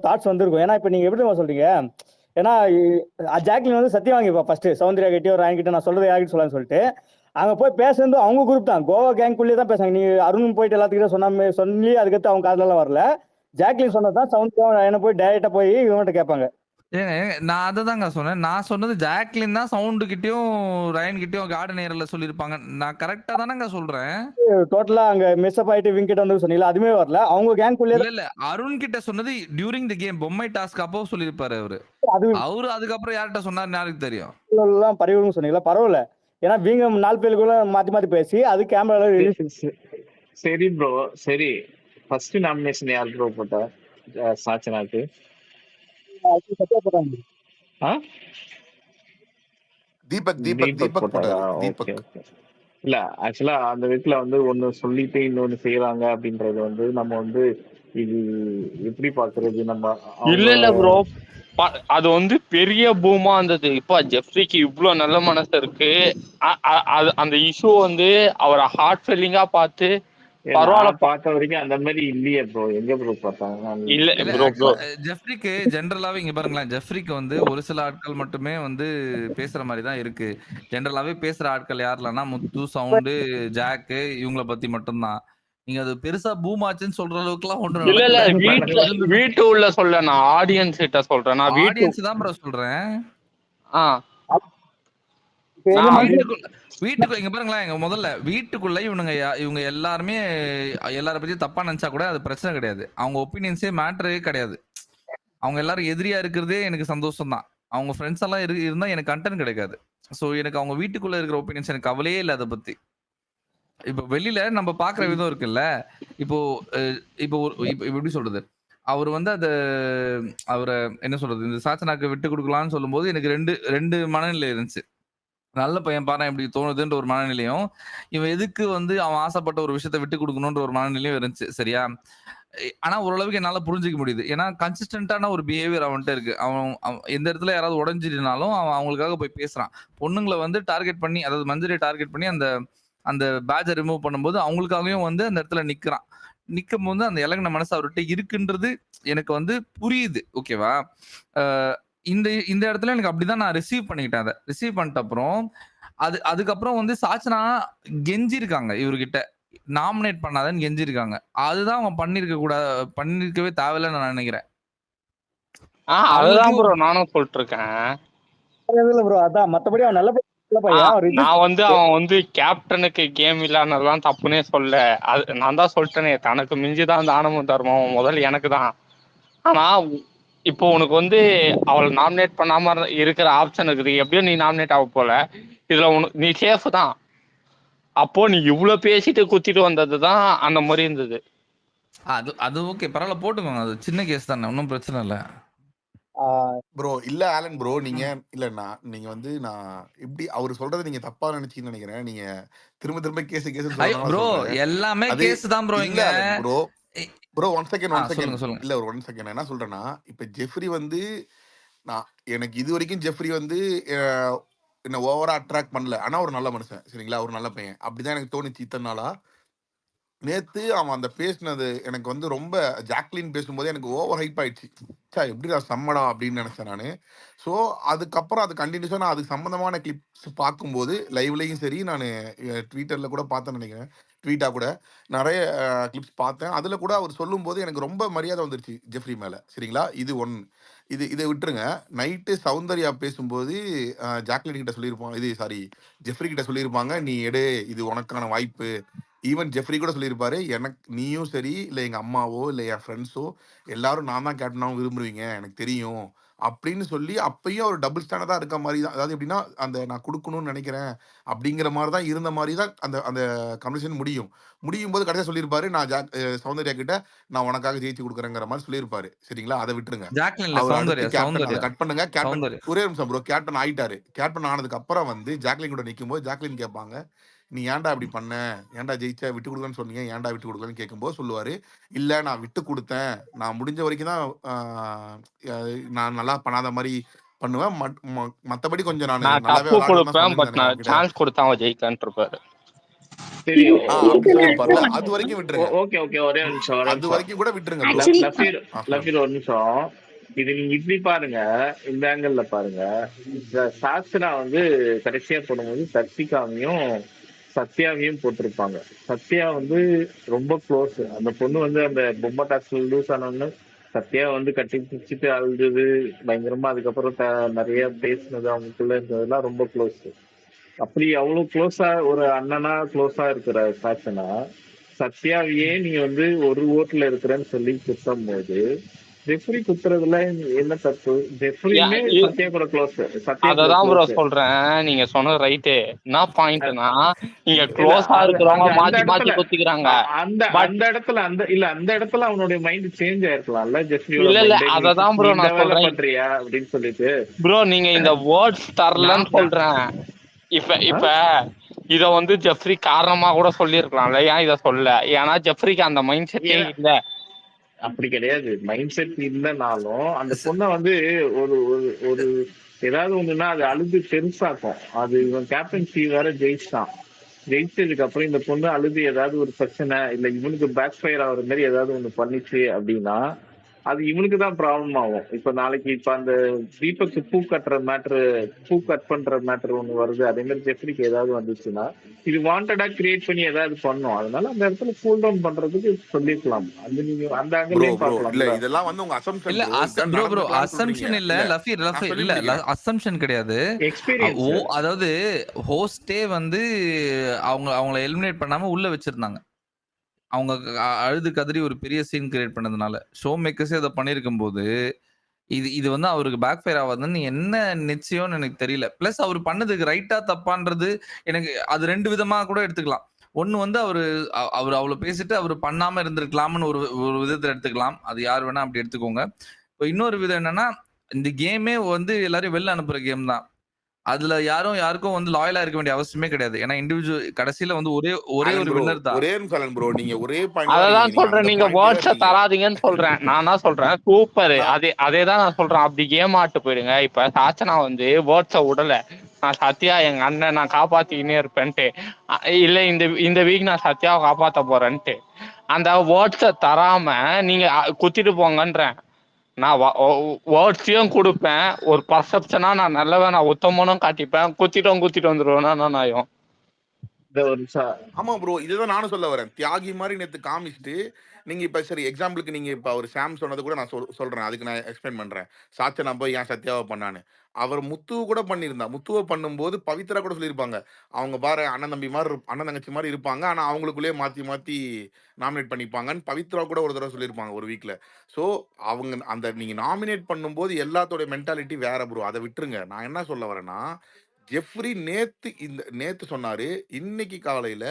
Thoughts வந்திருக்கும். ஏன்னா இப்ப நீங்க எப்படி சொல்றீங்க, ஏன்னா ஜாக்லின் வந்து சத்தியம் வாங்கிப்பா ஃபர்ஸ்ட் சௌந்தர்யா கிட்டயோ ராயன் கிட்ட நான் சொல்றது யார்கிட்ட சொல்லலாம்னு சொல்லிட்டு அங்க போய் பேசுறது அவங்க குரூப் தான், கோவா கேங்குள்ளே தான் பேசாங்க. நீ அருண் போயிட்டு எல்லாத்துக்கிட்ட சொன்ன சொல்லி அதுக்கடுத்து அவங்க காதெல்லாம் வரல. ஜாக்லின் சொன்னதான் சவுந்தர்யா என்ன போய் டைரக்டா போய் இவன்கிட்ட கேட்பாங்க. நான் அததாங்க சொன்னேன். நான் சொன்னது ஜாக்லின் தான் சவுண்டு கிட்டயும் ரயன் கிட்டயும் கார்டன் ஏரியால சொல்லியிருப்பாங்க. நான் கரெக்டா தானங்க சொல்றேன். டோட்டலா அங்க மிஸ் அப் ஆயிட்டு விங் கிட்ட வந்து சொன்னீங்களா, அதுமே வரல. அவங்க கேங்குள்ளே இல்ல அருண் கிட்ட சொன்னது டியூரிங் தி கேம் பொம்மை டாஸ்க் அப்போ சொல்லியிருப்பாரு அவரு. அவரு அதுக்கப்புறம் யார்கிட்ட சொன்னாருன்னு யாருக்கு தெரியும்? பரிவுன்னு சொன்னீங்களா, பரவாயில்ல. ஏன்னா வீங்க 4 பேருக்குள்ள மாத்தி மாத்தி பேசி அது கேமரால. சரி ப்ரோ, சரி. ஃபர்ஸ்ட் நாமினேஷன் யார் ப்ரோ போட்டா? சாச்சனாக்கு. தீபக் போட்டாரா? ஓகே. இல்ல ஆக்சுவலா அந்த வீட்டுல வந்து ஒண்ணு சொல்லிட்டு இன்னொன்னு செய்யறாங்க அப்படின்றது வந்து நம்ம வந்து இது எப்படி பாக்குறது? நம்ம இல்ல ப்ரோ, அது வந்து பெரிய பூமா இருந்தது. இப்ப ஜெஃப்ரிக்கு இவ்வளவு நல்ல மனசு இருக்கு. அந்த இஷ்யூ வந்து அவரை ஹார்ட் ஃபீலிங்கா பார்த்து பரவாயில்ல பார்த்த வரைக்கும் அந்த மாதிரி இல்லையே ப்ரோ. எங்க ப்ரோ பார்த்தாங்க? இல்ல ப்ரோ, ஜெஃப்ரிக்கு ஜென்ரலாவே இங்க பாருங்களேன், ஜெஃப்ரிக்கு வந்து ஒரு சில ஆட்கள் மட்டுமே வந்து பேசுற மாதிரி தான் இருக்கு. ஜென்ரலாவே பேசுற ஆட்கள் யாருலன்னா முத்து, சவுண்டு, ஜாக்கு இவங்கள பத்தி மட்டும்தான். நீங்க அது பெருசா பூம் ஆச்சுன்னு சொல்ற அளவுக்கு எல்லாம் ஒன்றும் இல்ல. வீட்டு உள்ள சொல்ல, நான் ஆடியன்ஸ் கிட்ட சொல்றேன். நான் ஆடியன்ஸ் தான் ப்ரோ சொல்றேன். வீட்டுக்குள்ள இங்க பாருங்களேன், இங்க முதல்ல வீட்டுக்குள்ள இவங்க எல்லாருமே எல்லார பத்தி தப்பா நினைச்சா கூட அது பிரச்சனை கிடையாது. அவங்க ஒப்பீனியன்ஸே மேட்டரே கிடையாது. அவங்க எல்லாரும் எதிரியா இருக்கிறதே எனக்கு சந்தோஷம் தான். அவங்க ஃப்ரெண்ட்ஸ் எல்லாம் இருந்தா எனக்கு கண்டென்ட் கிடைக்காது. சோ எனக்கு அவங்க வீட்டுக்குள்ள இருக்கிற ஒப்பீனியன்ஸ் எனக்கு கவலையே இல்லை அதை பத்தி. இப்ப வெளியில நம்ம பாக்குற விதம் இருக்குல்ல, இப்போ இப்போ எப்படி சொல்றது, அவர் வந்து அவரை என்ன சொல்றது, இந்த சாச்சனாக்கு விட்டு கொடுக்கலாம்னு சொல்லும் போது எனக்கு ரெண்டு மனநிலை இருந்துச்சு. நல்ல பையன் பாரு இப்படி தோணுதுன்ற ஒரு மனநிலையும், இவன் எதுக்கு வந்து அவன் ஆசைப்பட்ட ஒரு விஷயத்த விட்டு கொடுக்கணும்ன்ற ஒரு மனநிலையும் இருந்துச்சு. சரியா? ஆனா ஓரளவுக்கு என்னால புரிஞ்சுக்க முடியுது. ஏன்னா கன்சிஸ்டன்டான ஒரு பிஹேவியர் அவன்கிட்ட இருக்கு. அவன் எந்த இடத்துல யாராவது உடஞ்சிருந்தாலும் அவன் அவங்களுக்காக போய் பேசுறான். பொண்ணுங்களை வந்து டார்கெட் பண்ணி, அதாவது மஞ்சளை டார்கெட் பண்ணி அந்த பேட்சை ரிமூவ் பண்ணும்போது அவங்களுக்காகவும் வந்து அந்த இடத்துல நிக்கிறான். நிக்கும் போது அந்த இலகின மனசு அவர்கிட்ட இருக்குன்றது எனக்கு வந்து புரியுது. ஓகேவா? இந்த இடத்துல எனக்கு அப்படிதான் நான் ரிசீவ் பண்ணிக்கிட்டேன். அதை ரிசீவ் பண்ணிட்ட அப்புறம் அதுக்கப்புறம் வந்து சாச்சனா கெஞ்சிருக்காங்க இவர்கிட்ட, நாமினேட் பண்ணாதன்னு கெஞ்சிருக்காங்க. அதுதான் அவன் பண்ணிருக்கவே தேவையில்லைன்னு நான் நினைக்கிறேன். அதுதான் ப்ரோ நானும் சொல்லிட்டு இருக்கேன். அதான் மத்தபடி அவன் நல்ல நான் வந்து அவன் வந்து கேப்டனுக்கு கேம் இல்லாததான் தப்புனே சொல்ல. அது நான் தான் சொல்லிட்டேனே, தனக்கு மிஞ்சிதான் தானமும் தர்மம் முதல்ல எனக்கு தான். ஆனா இப்போ உனக்கு வந்து அவளை நாமினேட் பண்ணாம இருக்கிற ஆப்ஷன் இருக்குது. எப்படியும் நீ நாமினேட் ஆக போல, இதுல நீ சேஃப் தான். அப்போ நீ இவ்வளவு பேசிட்டு குத்திட்டு வந்ததுதான் அந்த மாதிரி இருந்தது. அது ஓகே, பரவாயில்ல போட்டுக்கோங்க. அது சின்ன கேஸ் தானே, ஒன்றும் பிரச்சனை இல்லை ப்ரோ. இல்ல ஆலன் ப்ரோ, நீங்க இல்ல நீங்க வந்து நான் இப்படி அவர் சொல்றதை நீங்க தப்பா நினைச்சீங்கன்னு நினைக்கிறேன். நீங்க திரும்ப கேஸ் ப்ரோ, எல்லாமே கேஸ் தான் ப்ரோ. இங்க ப்ரோ ஒன் செகண்ட் இல்ல ஒரு 1 செகண்ட் என்ன சொல்றேன்னா, இப்ப ஜெஃப்ரி வந்து நான் எனக்கு இது வரைக்கும் ஜெஃப்ரி வந்து என்ன ஓவரா அட்ராக்ட் பண்ணல. ஆனா ஒரு நல்ல மனுஷன், சரிங்களா? ஒரு நல்ல பையன், அப்படிதான் எனக்கு தோணுச்சு இத்தனை நாளா. நேத்து அவன் அந்த பேசினது எனக்கு வந்து ரொம்ப, ஜாக்லின் பேசும்போது எனக்கு ஓவர் ஹைப் ஆயிடுச்சு. எப்படி நான் சம்மடா அப்படின்னு நினைச்சேன் நானு. ஸோ அதுக்கப்புறம் அது கண்டினியூஸா நான் அதுக்கு சம்பந்தமான கிளிப்ஸ் பார்க்கும்போது லைவ்லையும் சரி, நான் ட்விட்டர்ல கூட பார்த்தேன்னு நினைக்கிறேன், ட்வீட்டா கூட நிறைய கிளிப்ஸ் பார்த்தேன். அதுல கூட அவர் சொல்லும் போது எனக்கு ரொம்ப மரியாதை வந்துருச்சு ஜெஃப்ரி மேல, சரிங்களா? இது இதை விட்டுருங்க. நைட்டு சௌந்தர்யா பேசும்போது ஜாக்லின் கிட்ட சொல்லியிருப்பாங்க, இது சாரி ஜெஃப்ரி கிட்ட சொல்லியிருப்பாங்க, நீ எடு, இது உனக்கான வாய்ப்பு. ஈவன் ஜெஃப்ரி கூட சொல்லியிருப்பாரு, எனக்கு நீயும் சரி, இல்லை எங்க அம்மாவோ இல்லை என் ஃப்ரெண்ட்ஸோ எல்லாரும் நான் தான் கேப்டனாகவும் விரும்புவீங்க எனக்கு தெரியும் அப்படின்னு சொல்லி, அப்பயும் அவர் டபுள் ஸ்டாண்டர்டா இருக்க மாதிரி தான். அதாவது எப்படின்னா, அந்த நான் கொடுக்கணும்னு நினைக்கிறேன் அப்படிங்கிற மாதிரி தான் இருந்த மாதிரி தான் அந்த அந்த கன்வர்சேஷன் முடியும் போது கடைசியாக சொல்லியிருப்பாரு, நான் சௌந்தர்யா கிட்ட நான் உனக்காக ஜெயிச்சு கொடுக்குறேங்கிற மாதிரி சொல்லியிருப்பாரு, சரிங்களா? அதை விட்டுருங்க. அவர் அடுத்து கேப்டன், அதை கட் பண்ணுங்க. கேப்டன் ஒரே நிமிஷம் ப்ரோ, கேப்டன் ஆயிட்டாரு. கேப்டன் ஆனதுக்கு அப்புறம் வந்து ஜாக்லின் கூட நிற்கும் போது ஜாக்லின் கேட்பாங்க, நீ ஏன்டா இப்படி பண்ண, ஏன்டா ஜெயிச்சா விட்டு கொடுக்கலன்னு சொன்னீங்க, ஏன்டா விட்டு கொடுக்கலன்னு கேட்கும்போது சொல்லுவாரு, இல்ல நான் விட்டு கொடுத்தேன், நான் முடிஞ்ச வரைக்கும் தான் நான் நல்லா பண்ணாத மாதிரி பண்ணுவேன், மத்தபடி கொஞ்சம் நான் நல்லாவே கொடுப்பேன், பட் நான் சான்ஸ் கொடுத்தா அவன் ஜெயிக்கலான்னு இருப்பாரு. சரி அப்படி இதுல சொல்லியிருப்பார்ல, அது வரைக்கும் விட்டுருங்க. ஓகே ஓகே ஒரே நிமிஷம் அது வரைக்கும் கூட விட்டுருங்க ப்ரோ. ஆக்சுவலி லஃபீர் சொல்லுங்க. ஒரு நிமிஷம். இது நீங்க இப்படி பாருங்க, இந்த ஆங்கிள் பாருங்க. சாஸ்திரா வந்து கடைசியா போடும்போது சர்சிகாவையும் சத்யாவையும் போட்டிருப்பாங்க. சத்யா வந்து ரொம்ப க்ளோஸ். அந்த பொண்ணு வந்து அந்த பொம்மை டாஸ்க் லூஸ் ஆனோன்னு சத்யா வந்து கட்டி பிடிச்சிட்டு அழுது பயங்கரமா, அதுக்கப்புறம் நிறைய பேசினது, அவங்களுக்குள்ள இருந்ததெல்லாம் ரொம்ப க்ளோஸ். அப்படி அவ்வளவு க்ளோஸா ஒரு அண்ணனா க்ளோஸா இருக்கிற சாட்சனா சத்யாவையே நீ வந்து ஒரு ஓட்டுல இருக்கிறேன்னு சொல்லி குத்தும் போது ஜெஃப்ரி குத்துறதுல என்ன தப்பு? ஜெஃப்ரியுமே சத்யா கூட க்ளோஸ். சத்யா கூட அததான் ப்ரோ க்ளோஸ். சொல்றேன், நீங்க சொன்னது ரைட்டு. என்ன பாயிண்ட்னா, நீங்க இல்ல க்ளோஸா இருக்கிறவங்க அந்த மாத்தி மாத்தி இடத்துல குத்திக்கிறாங்க. அந்த பட் அந்த இடத்துல அந்த இடத்துல அவனுடைய மைண்ட் சேஞ்ச் ஆயிருக்கலாம்ல. ஜெஃப்ரியோட இல்ல இல்ல, மைண்ட் அததான் நீ ப்ரோ இந்த நான் வேலை சொல்றேன் பண்றியா அப்படின்னு சொல்லிட்டு ப்ரோ. நீங்க இந்த வேர்ட்ஸ் தரலன்னு நான் சொல்றேன். இப்ப இப்ப இத வந்து ஜெஃப்ரி காரணமா கூட சொல்லிருக்கலாம்ல, ஏன் இத சொல்ல? ஏன்னா ஜெஃப்ரிக்கு அந்த மைண்ட் செட்டே இல்ல. அப்படி கிடையாது. மைண்ட் செட் இல்லைனாலும் அந்த பொண்ணை வந்து ஒரு ஒரு ஒரு ஏதாவது ஒண்ணுன்னா அது அழுது பெருசாக்கும். அது இவன் கேப்டன்சி வேற ஜெயிச்சான். ஜெயிச்சதுக்கு அப்புறம் இந்த பொண்ணு அழுது ஏதாவது ஒரு பிரச்சனை இல்ல இவனுக்கு பேக் ஃபயர் ஆகுற மாதிரி ஏதாவது ஒண்ணு பண்ணிச்சு அப்படின்னா அது இவனுக்கு தான் ப்ராப்ளம் ஆகும். இப்ப நாளைக்கு இப்ப அந்த தீபக்கு பூ கட்டுற மேட்ரு, பூ கட் பண்ற மேட்ரு ஒண்ணு வருது, அதே மாதிரி ஜெஃப்ரிக்கு ஏதாவது வந்துச்சுன்னா இது வாண்டடா கிரியேட் பண்ணி ஏதாவது பண்ணும். அதனால அந்த இடத்துல கூல் டவுன் பண்றதுக்கு சொல்லிருக்கலாம். அந்த நீங்க அந்த ப்ரோ ஆங்கிள்லயும் ப்ரோ இல்ல, பார்க்கலாம்ல. இதெல்லாம் வந்து உங்க அசம்ப்ஷன் இல்ல ப்ரோ. இதான் ப்ரோ நடந்திருக்கலாம்னு சொல்றீங்க. அசம்ஷன் இல்ல இல்ல லஃபீர் நான் லஃபீர் சொல்லி இல்ல முடிக்கிறேன். அசம்ஷன் கிடையாது. எக்ஸ்பீரியன்ஸ். அதாவது ஹோஸ்டே வந்து அவங்கள எலிமினேட் பண்ணாம உள்ள வச்சிருந்தாங்க. அவங்க அழுது கதறி ஒரு பெரிய சீன் கிரியேட் பண்ணதுனால ஷோ மேக்கர்ஸே அதை பண்ணிருக்கும் போது இது வந்து அவருக்கு பேக் ஃபயர் ஆகாதுன்னு என்ன நிச்சயம்னு எனக்கு தெரியல. பிளஸ் அவர் பண்ணதுக்கு ரைட்டா தப்பான்றது எனக்கு அது ரெண்டு விதமா கூட எடுத்துக்கலாம். ஒண்ணு வந்து அவர் அவ்வளவு பேசிட்டு அவர் பண்ணாம இருந்திருக்கலாம்னு ஒரு ஒரு விதத்துல எடுத்துக்கலாம். அது யார் வேணா அப்படி எடுத்துக்கோங்க. இப்போ இன்னொரு விதம் என்னன்னா, இந்த கேமே வந்து எல்லாரையும் வெளில அனுப்புற கேம் தான். அதுல யாருக்கும் வந்து லாயலா இருக்க வேண்டிய அவசியமே கிடையாது. ஏன்னா இண்டிவிஜுவல் கடைசியில வந்து ஒரே ஒரு வின்னர் தான். ஒரே நிமிஷம் ப்ரோ, நீங்க ஒரே பாயிண்ட் அததான் சொல்றேன், நீங்க வேர்ட்ஸ தராதீங்கன்னு சொல்றேன். நான் தான் சொல்றேன் சூப்பர். அதேதான் நான் சொல்றேன். அப்படி ஏமாட்டு போயிடுங்க. இப்ப சாச்சனா வந்து வேர்ட்ஸ விடல, நான் சத்யா எங்க அண்ணன் நான் காப்பாத்திக்கினே இருப்பேன்ட்டு, இல்ல இந்த வீக் நான் சத்யாவை காப்பாத்த போறேன்ட்டு அந்த வேர்ட்ஸ தராம நீங்க குத்திட்டு போங்கன்றேன். நான் வேர்ட்ஸையும் கொடுப்பேன், ஒரு பர்செப்ஷனா நான் நல்லவன் நான் உத்தமனும் காட்டிப்பேன். குத்திட்டு வந்துருவேன்னா நான் ஆமா ப்ரோ, இதுதான் நானும் சொல்ல வரேன். தியாகி மாதிரி நேத்து காமிச்சிட்டு நீங்க இப்ப சரி எக்ஸாம்பிளுக்கு நீங்க இப்ப அவர் சாம் சொன்னது கூட நான் சொல்றேன். அதுக்கு நான் எக்ஸ்பிளைன் பண்றேன். சாச்சனா போய் ஏன் சத்யாவை பண்ணான்னு. அவர் முத்துவ கூட பண்ணியிருந்தா. முத்துவ பண்ணும்போது பவித்ரா கூட சொல்லியிருப்பாங்க, அவங்க பாரு அண்ணன் தம்பி மாதிரி அண்ணன் தங்கச்சி மாதிரி இருப்பாங்க, ஆனா அவங்களுக்குள்ளேயே மாத்தி மாத்தி நாமினேட் பண்ணிப்பாங்கன்னு பவித்ரா கூட ஒரு தடவை சொல்லியிருப்பாங்க ஒரு வீக்ல. ஸோ அவங்க அந்த நீங்க நாமினேட் பண்ணும்போது எல்லாத்தோட மென்டாலிட்டி வேற ப்ரோ. அதை விட்டுருங்க. நான் என்ன சொல்ல வரேன்னா, ஜெஃப்ரி நேத்து சொன்னாரு. இன்னைக்கு காலையில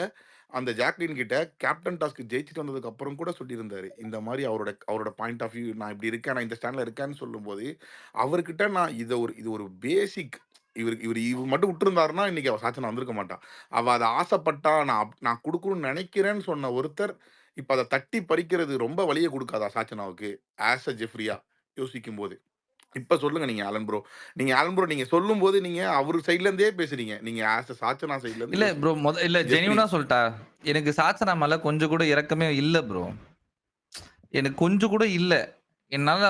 அந்த ஜாக்லின் கிட்ட கேப்டன் டாஸ்க் ஜெயிச்சுட்டு வந்ததுக்கு அப்புறம் கூட சொல்லியிருந்தாரு. இந்த மாதிரி அவரோட பாயிண்ட் ஆஃப் வியூ, நான் இப்படி இருக்கேன், நான் இந்த ஸ்டாண்ட்ல இருக்கேன்னு சொல்லும்போது அவர்கிட்ட நான் இது ஒரு பேசிக் இவர் மட்டும் விட்டுருந்தாருன்னா இன்னைக்கு அவ சாச்சனா வந்திருக்க மாட்டான். அவ அதை ஆசைப்பட்டா, நான் கொடுக்கணும்னு நினைக்கிறேன்னு சொன்ன ஒருத்தர் இப்ப அதை தட்டி பறிக்கிறது ரொம்ப வலியை கொடுக்காதா சாச்சனாவுக்கு ஆஸ் அ ஜெஃப்ரியா யோசிக்கும் போது? இப்ப சொல்லுங்க நீங்க ஆலன் ப்ரோ. நீங்க சொல்லும்போது நீங்க அவரு சைடுல இருந்தே பேசுறீங்க. நீங்க ஆஸ் அ சாச்சனா சைடுல இருந்து இல்ல ப்ரோ, இல்ல ஜெஃப்ரி ஜெனியூனா சொல்லிட்டா, எனக்கு சாச்சனா மேல கொஞ்சம் கூட இரக்கமே இல்ல ப்ரோ. எனக்கு கொஞ்சம் கூட இல்ல. என்னால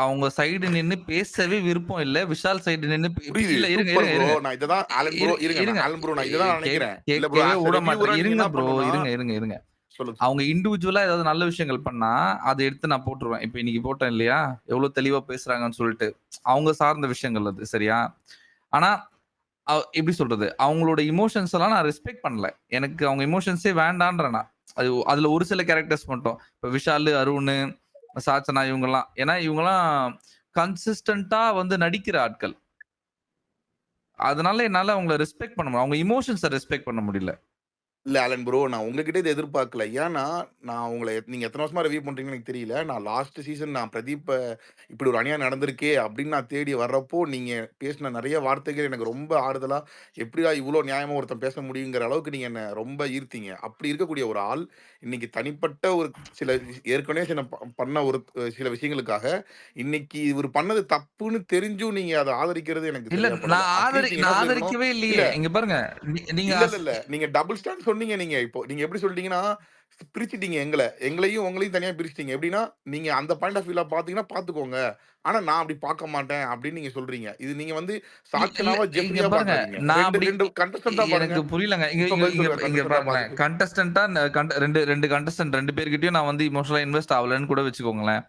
அவங்க சைடு நின்னு பேசவே விருப்பம் இல்ல. விஷால் சைடு நின்னு புரியுது. இல்ல இருங்க சூப்பர் ப்ரோ. இருங்க நான் இததான் ஆலன் ப்ரோ இருங்க. ஆலன் ப்ரோ நான் இததான் நினைக்கிறேன். இல்ல ப்ரோ, கேட்கவே ஆஸ் விட அ ரிவ்யூவரா மாட்டேன். நீங்க இருங்க என்ன ப்ரோ, பண்ணணும்னா இருங்க. சொல்லுங்க. அவங்க இண்டிவிஜுவலா ஏதாவது நல்ல விஷயங்கள் பண்ணா அதை எடுத்து நான் போட்டுருவேன். இப்ப இன்னைக்கு போட்டேன் இல்லையா, எவ்வளவு தெளிவா பேசுறாங்கன்னு சொல்லிட்டு. அவங்க சார்ந்த விஷயங்கள் அது சரியா. ஆனா எப்படி சொல்றது, அவங்களோட இமோஷன்ஸ் எல்லாம் நான் ரெஸ்பெக்ட் பண்ணல. எனக்கு அவங்க இமோஷன்ஸே வேண்டான்றேன் நான். அதுல ஒரு சில கேரக்டர்ஸ் மட்டும். இப்ப விஷால், அருண், சாச்சனா இவங்கெல்லாம், ஏன்னா இவங்கெல்லாம் கன்சிஸ்டன்டா வந்து நடிக்கிற ஆட்கள். அதனால என்னால அவங்கள ரெஸ்பெக்ட் பண்ண முடியும். அவங்க இமோஷன்ஸை ரெஸ்பெக்ட் பண்ண முடியல. இல்ல ஆலன் ப்ரோ, நான் உங்ககிட்ட இதை எதிர்பார்க்கல. ஏன்னா நான் உங்களை நீங்க எத்தனை வருஷமா ரிவ்யூ பண்றீங்கன்னு எனக்கு தெரியல. நான் லாஸ்ட் சீசன் நான் பிரதீப் இப்படி ஒரு அநியாயம் நடந்திருக்கே அப்படின்னு நான் தேடி வர்றப்போ நீங்க பேசின நிறைய வார்த்தைகள் எனக்கு ரொம்ப ஆறுதலா, எப்படியா இவ்வளோ நியாயமா ஒருத்தன் பேச முடியுங்கிற அளவுக்கு நீங்க என்ன ரொம்ப ஈர்த்தீங்க. அப்படி இருக்கக்கூடிய ஒரு ஆள் இன்னைக்கு தனிப்பட்ட ஒரு ஏற்கனவே பண்ண ஒரு சில விஷயங்களுக்காக இன்னைக்கு இவர் பண்ணது தப்புன்னு தெரிஞ்சும் நீங்க அதை ஆதரிக்கிறது எனக்கு இல்ல சரியா படல. நான் ஆதரிக்கவே இல்லையே. இங்க பாருங்க, நீங்க இல்ல நீங்க டபுள் ஸ்டாண்ட் சொன்னீங்க நீங்க. இப்போ நீங்க எப்படி சொல்லிட்டீங்கன்னா, பிரிச்சுட்டீங்க எங்களையும் உங்களையும் தனியா பிரிச்சுட்டீங்க. எப்படின்னா, நீங்க அந்த பாயிண்ட் ஆஃப் வியூல பார்த்தீங்கன்னா பார்த்துக்கோங்க. ஆனா நான் அப்படி பார்க்க மாட்டேன் அப்படின்னு நீங்க சொல்றீங்க. இது நீங்க வந்து இல்ல சாட்சனாவா, இங்க ஜெஃப்ரியா பாருங்க, பார்க்காதீங்க. நான் 2 அப்படி 2 கண்டஸ்டன்ட்டா பாருங்க. எனக்கு புரியலங்க. இங்க இப்ப இங்க பதில் இங்க சொல்லுங்க. இங்க கண்டஸ்டன்ட்டா பாருங்களேன், பார்த்துட்டு. கண்டஸ்டன்ட்டா 2 கண்டஸ்டன்ட் 2 பேர்கிட்டயும் நான் வந்து இமோஷனலா இன்வெஸ்ட் ஆகலன்னு கூட வச்சுக்கோங்களேன்.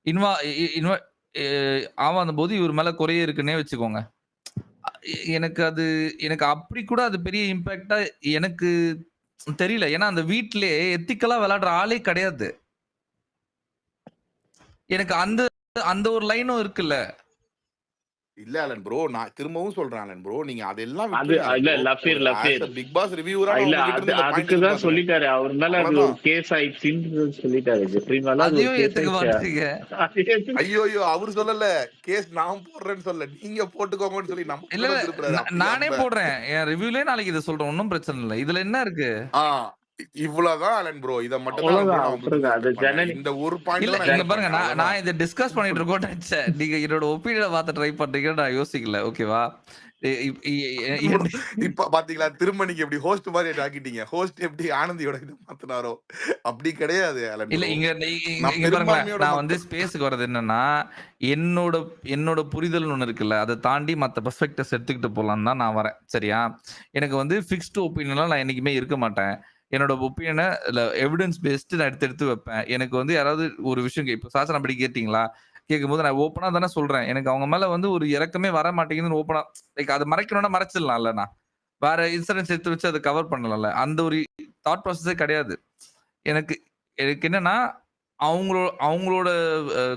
இன்வா இ இன்வ எ ஆவாதம்போது இவர் மேல குறை இருக்குன்னே வச்சுக்கோங்க. எனக்கு அப்படி கூட அது பெரிய இம்பாக்ட்டா எனக்கு தெரியல. ஏன்னா அந்த வீட்லயே எத்திக்கலா விளையாடுற ஆளே கிடையாது. எனக்கு அந்த அந்த ஒரு லைனும் இருக்குல்ல. இல்ல ஆலன் ப்ரோ, நான் திரும்பவும் சொல்றேன் ஆலன் ப்ரோ. நீங்க அதெல்லாம் அது விட்டுருங்க ஆலன் இல்ல ப்ரோ. ஒரு as Lafeer a big pass ரிவ்யூவரா நான் இல்ல உங்ககிட்ட அது இருந்து இந்த பாயிண்ட் அதுக்குதான் எதிர்பார்க்கிறேன். சொல்லிட்டாரு. அவர் மேல அது ஒரு அவ்வளவுதான். கேஸ் ஆயிடுச்சுன்னு சொல்லிட்டாரு. ஜெஃப்ரி மேல அது ஒரு அதையும் கேஸ் ஏத்துக்க ஆயிடுச்சு. மாட்டேங்கிறீங்க. ஐயோ அவரு சொல்லல. கேஸ் நான் போடுறேன்னு சொல்ல. நீங்க போட்டுக்கோங்கன்னு சொல்லி நம்ம இல்ல, மேல இல்ல. திருப்புறாரு. அப்படி நானே அந்த போடுறேன். என் ரிவ்யூலயே நாளைக்கு இத சொல்றேன். ஒண்ணும் பிரச்சனை இல்ல. இதுல என்ன இருக்கு? ஆ இவ்வளவுதான் ஆலன் ப்ரோ. இத மட்டும் தான் ஆலன் ப்ரோ அவ்வளவுதான் நான் உங்ககிட்ட விட்டுருங்க. இருந்து அது எக்ஸ்பெக்ட் பண்ணேன். ஜனனி இந்த ஒரு பாயிண்ட் இல்ல தான் நான் இங்க எக்ஸ்பெக்ட் பாருங்க. பண்ணேன். நான் அவ்வளவுதான். நான் இத டிஸ்கஸ் பண்ணிட்டு இருக்கோம்னு நெனச்சேன். நீங்க என்னோட ஒப்பீனியன மாத்த ட்ரை பண்றீங்கன்னு நான் யோசிக்கல. ஓகேவா? இ இப் இ என் இப்ப பாத்தீங்களா, திரும்ப நீங்க எப்படி ஹோஸ்ட் மாதிரி ஆக்கிட்டீங்க. ஹோஸ்ட் எப்படி ஆனந்தியோட இத மாத்துனாரோ அப்படி கிடையாது ஆலன் இல்ல ப்ரோ. இங்க நான் இங்க பாருங்களேன். பெரும்பான்மையோட நான் வந்து மக்கள் ஸ்பேஸ்க்கு வர்றது என்னன்னா, என்னோட என்னோட புரிதல்னு ஒண்ணு இருக்குல்ல. அத தாண்டி மத்த பெர்ஸ்பெக்டிவ்ஸ் எடுத்துக்கிட்டு போலான்னு தான் நான் வரேன். சரியா? எனக்கு வந்து ஃபிக்ஸ்ட் ஒப்பீனியன்லாம் நான் என்னைக்குமே இருக்க மாட்டேன். என்னோட ஒப்பீனியன எவிடன்ஸ் பேஸ்டு நான் எடுத்து எடுத்து வைப்பேன். எனக்கு வந்து யாராவது ஒரு விஷயம் இப்ப சாசனம் அப்படி கேட்டீங்களா? கேட்கும்போது நான் ஓப்பனா தானே சொல்றேன். எனக்கு அவங்க மேல வந்து ஒரு இரக்கமே வர மாட்டேங்குதுன்னு ஓப்பனா லைக் அத மறைக்கணும்னா மறைச்சிடலாம்ல நான். வேற இன்சிடென்ட்ஸ் எடுத்து வச்சு அத கவர் பண்ணலாம்ல. அந்த ஒரு தாட் ப்ராசஸே கிடையாது. எனக்கு எனக்கு என்னன்னா, அவங்களோட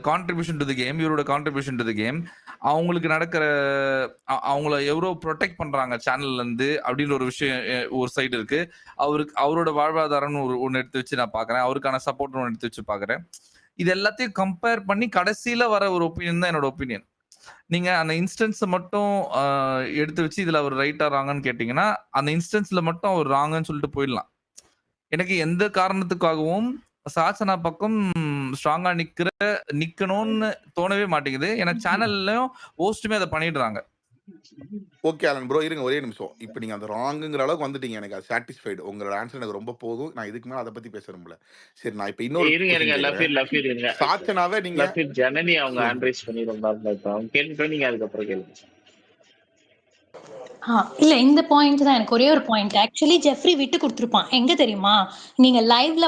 கான்ட்ரிபியூஷன் டூ தி கேம், இவரோட கான்ட்ரிபியூஷன் டூ தி கேம், அவங்களுக்கு நடக்கிற அவங்கள எவ்வளோ புரொடெக்ட் பண்றாங்க சேனல்ல இருந்து அப்படின்ற ஒரு விஷயம் ஒரு சைடு இருக்கு. அவரோட வாழ்வாதாரம்னு ஒண்ணு எடுத்து வச்சு நான் பார்க்குறேன். அவருக்கான சப்போர்ட்னு ஒண்ணு எடுத்து வச்சு பார்க்குறேன். இது எல்லாத்தையும் கம்பேர் பண்ணி கடைசியில வர ஒரு ஒப்பீனியன் தான் என்னோட ஒப்பீனியன். நீங்க அந்த இன்ஸ்டன்ஸ் மட்டும் எடுத்து வச்சு இதுல அவர் ரைட்டா ராங்கான்னு கேட்டீங்கன்னா, அந்த இன்ஸ்டன்ஸ்ல மட்டும் அவர் ராங்குன்னு சொல்லிட்டு போயிடலாம். எனக்கு எந்த காரணத்துக்காகவும் சாசனா பக்கம் ஸ்ட்ராங்கா நிக்கணும்னு தோணவே மாட்டேங்குது. ஏன்னா சேனல்லயும் ஹோஸ்ட்டுமே அத பண்ணிடுறாங்க. ஓகே ஆலன் ப்ரோ, இருங்க ஒரே நிமிஷம். இப்ப நீங்க அந்த ராங்குங்கிற அளவுக்கு வந்துட்டீங்க. எனக்கு அது சாட்டிஸ்ஃபைடு. உங்களோட ஆன்சர் எனக்கு ரொம்ப போதும். நான் இதுக்கு மேல அத பத்தி பேச விரும்பல. சரி, நான் இப்ப இன்னொரு இருங்க கொஸ்டின் கேக்குறேன். லஃபீர் இருங்க. சாச்சனாவே நீங்க லஃபீர் ஜனனி அவங்க சொல்லுங்க. ஹேண்ட் ரைஸ் பண்ணிருந்தாங்க. அவங்க கேள்வி நீங்க அதுக்கப்புறம் கேளுங்க. இல்ல இந்த பாயிண்ட் தான் எனக்கு ஒரே ஒரு பாயிண்ட். ஆக்சுவலி ஜெஃப்ரி விட்டு கொடுத்துருப்பான். எங்க தெரியுமா? நீங்க லைவ்ல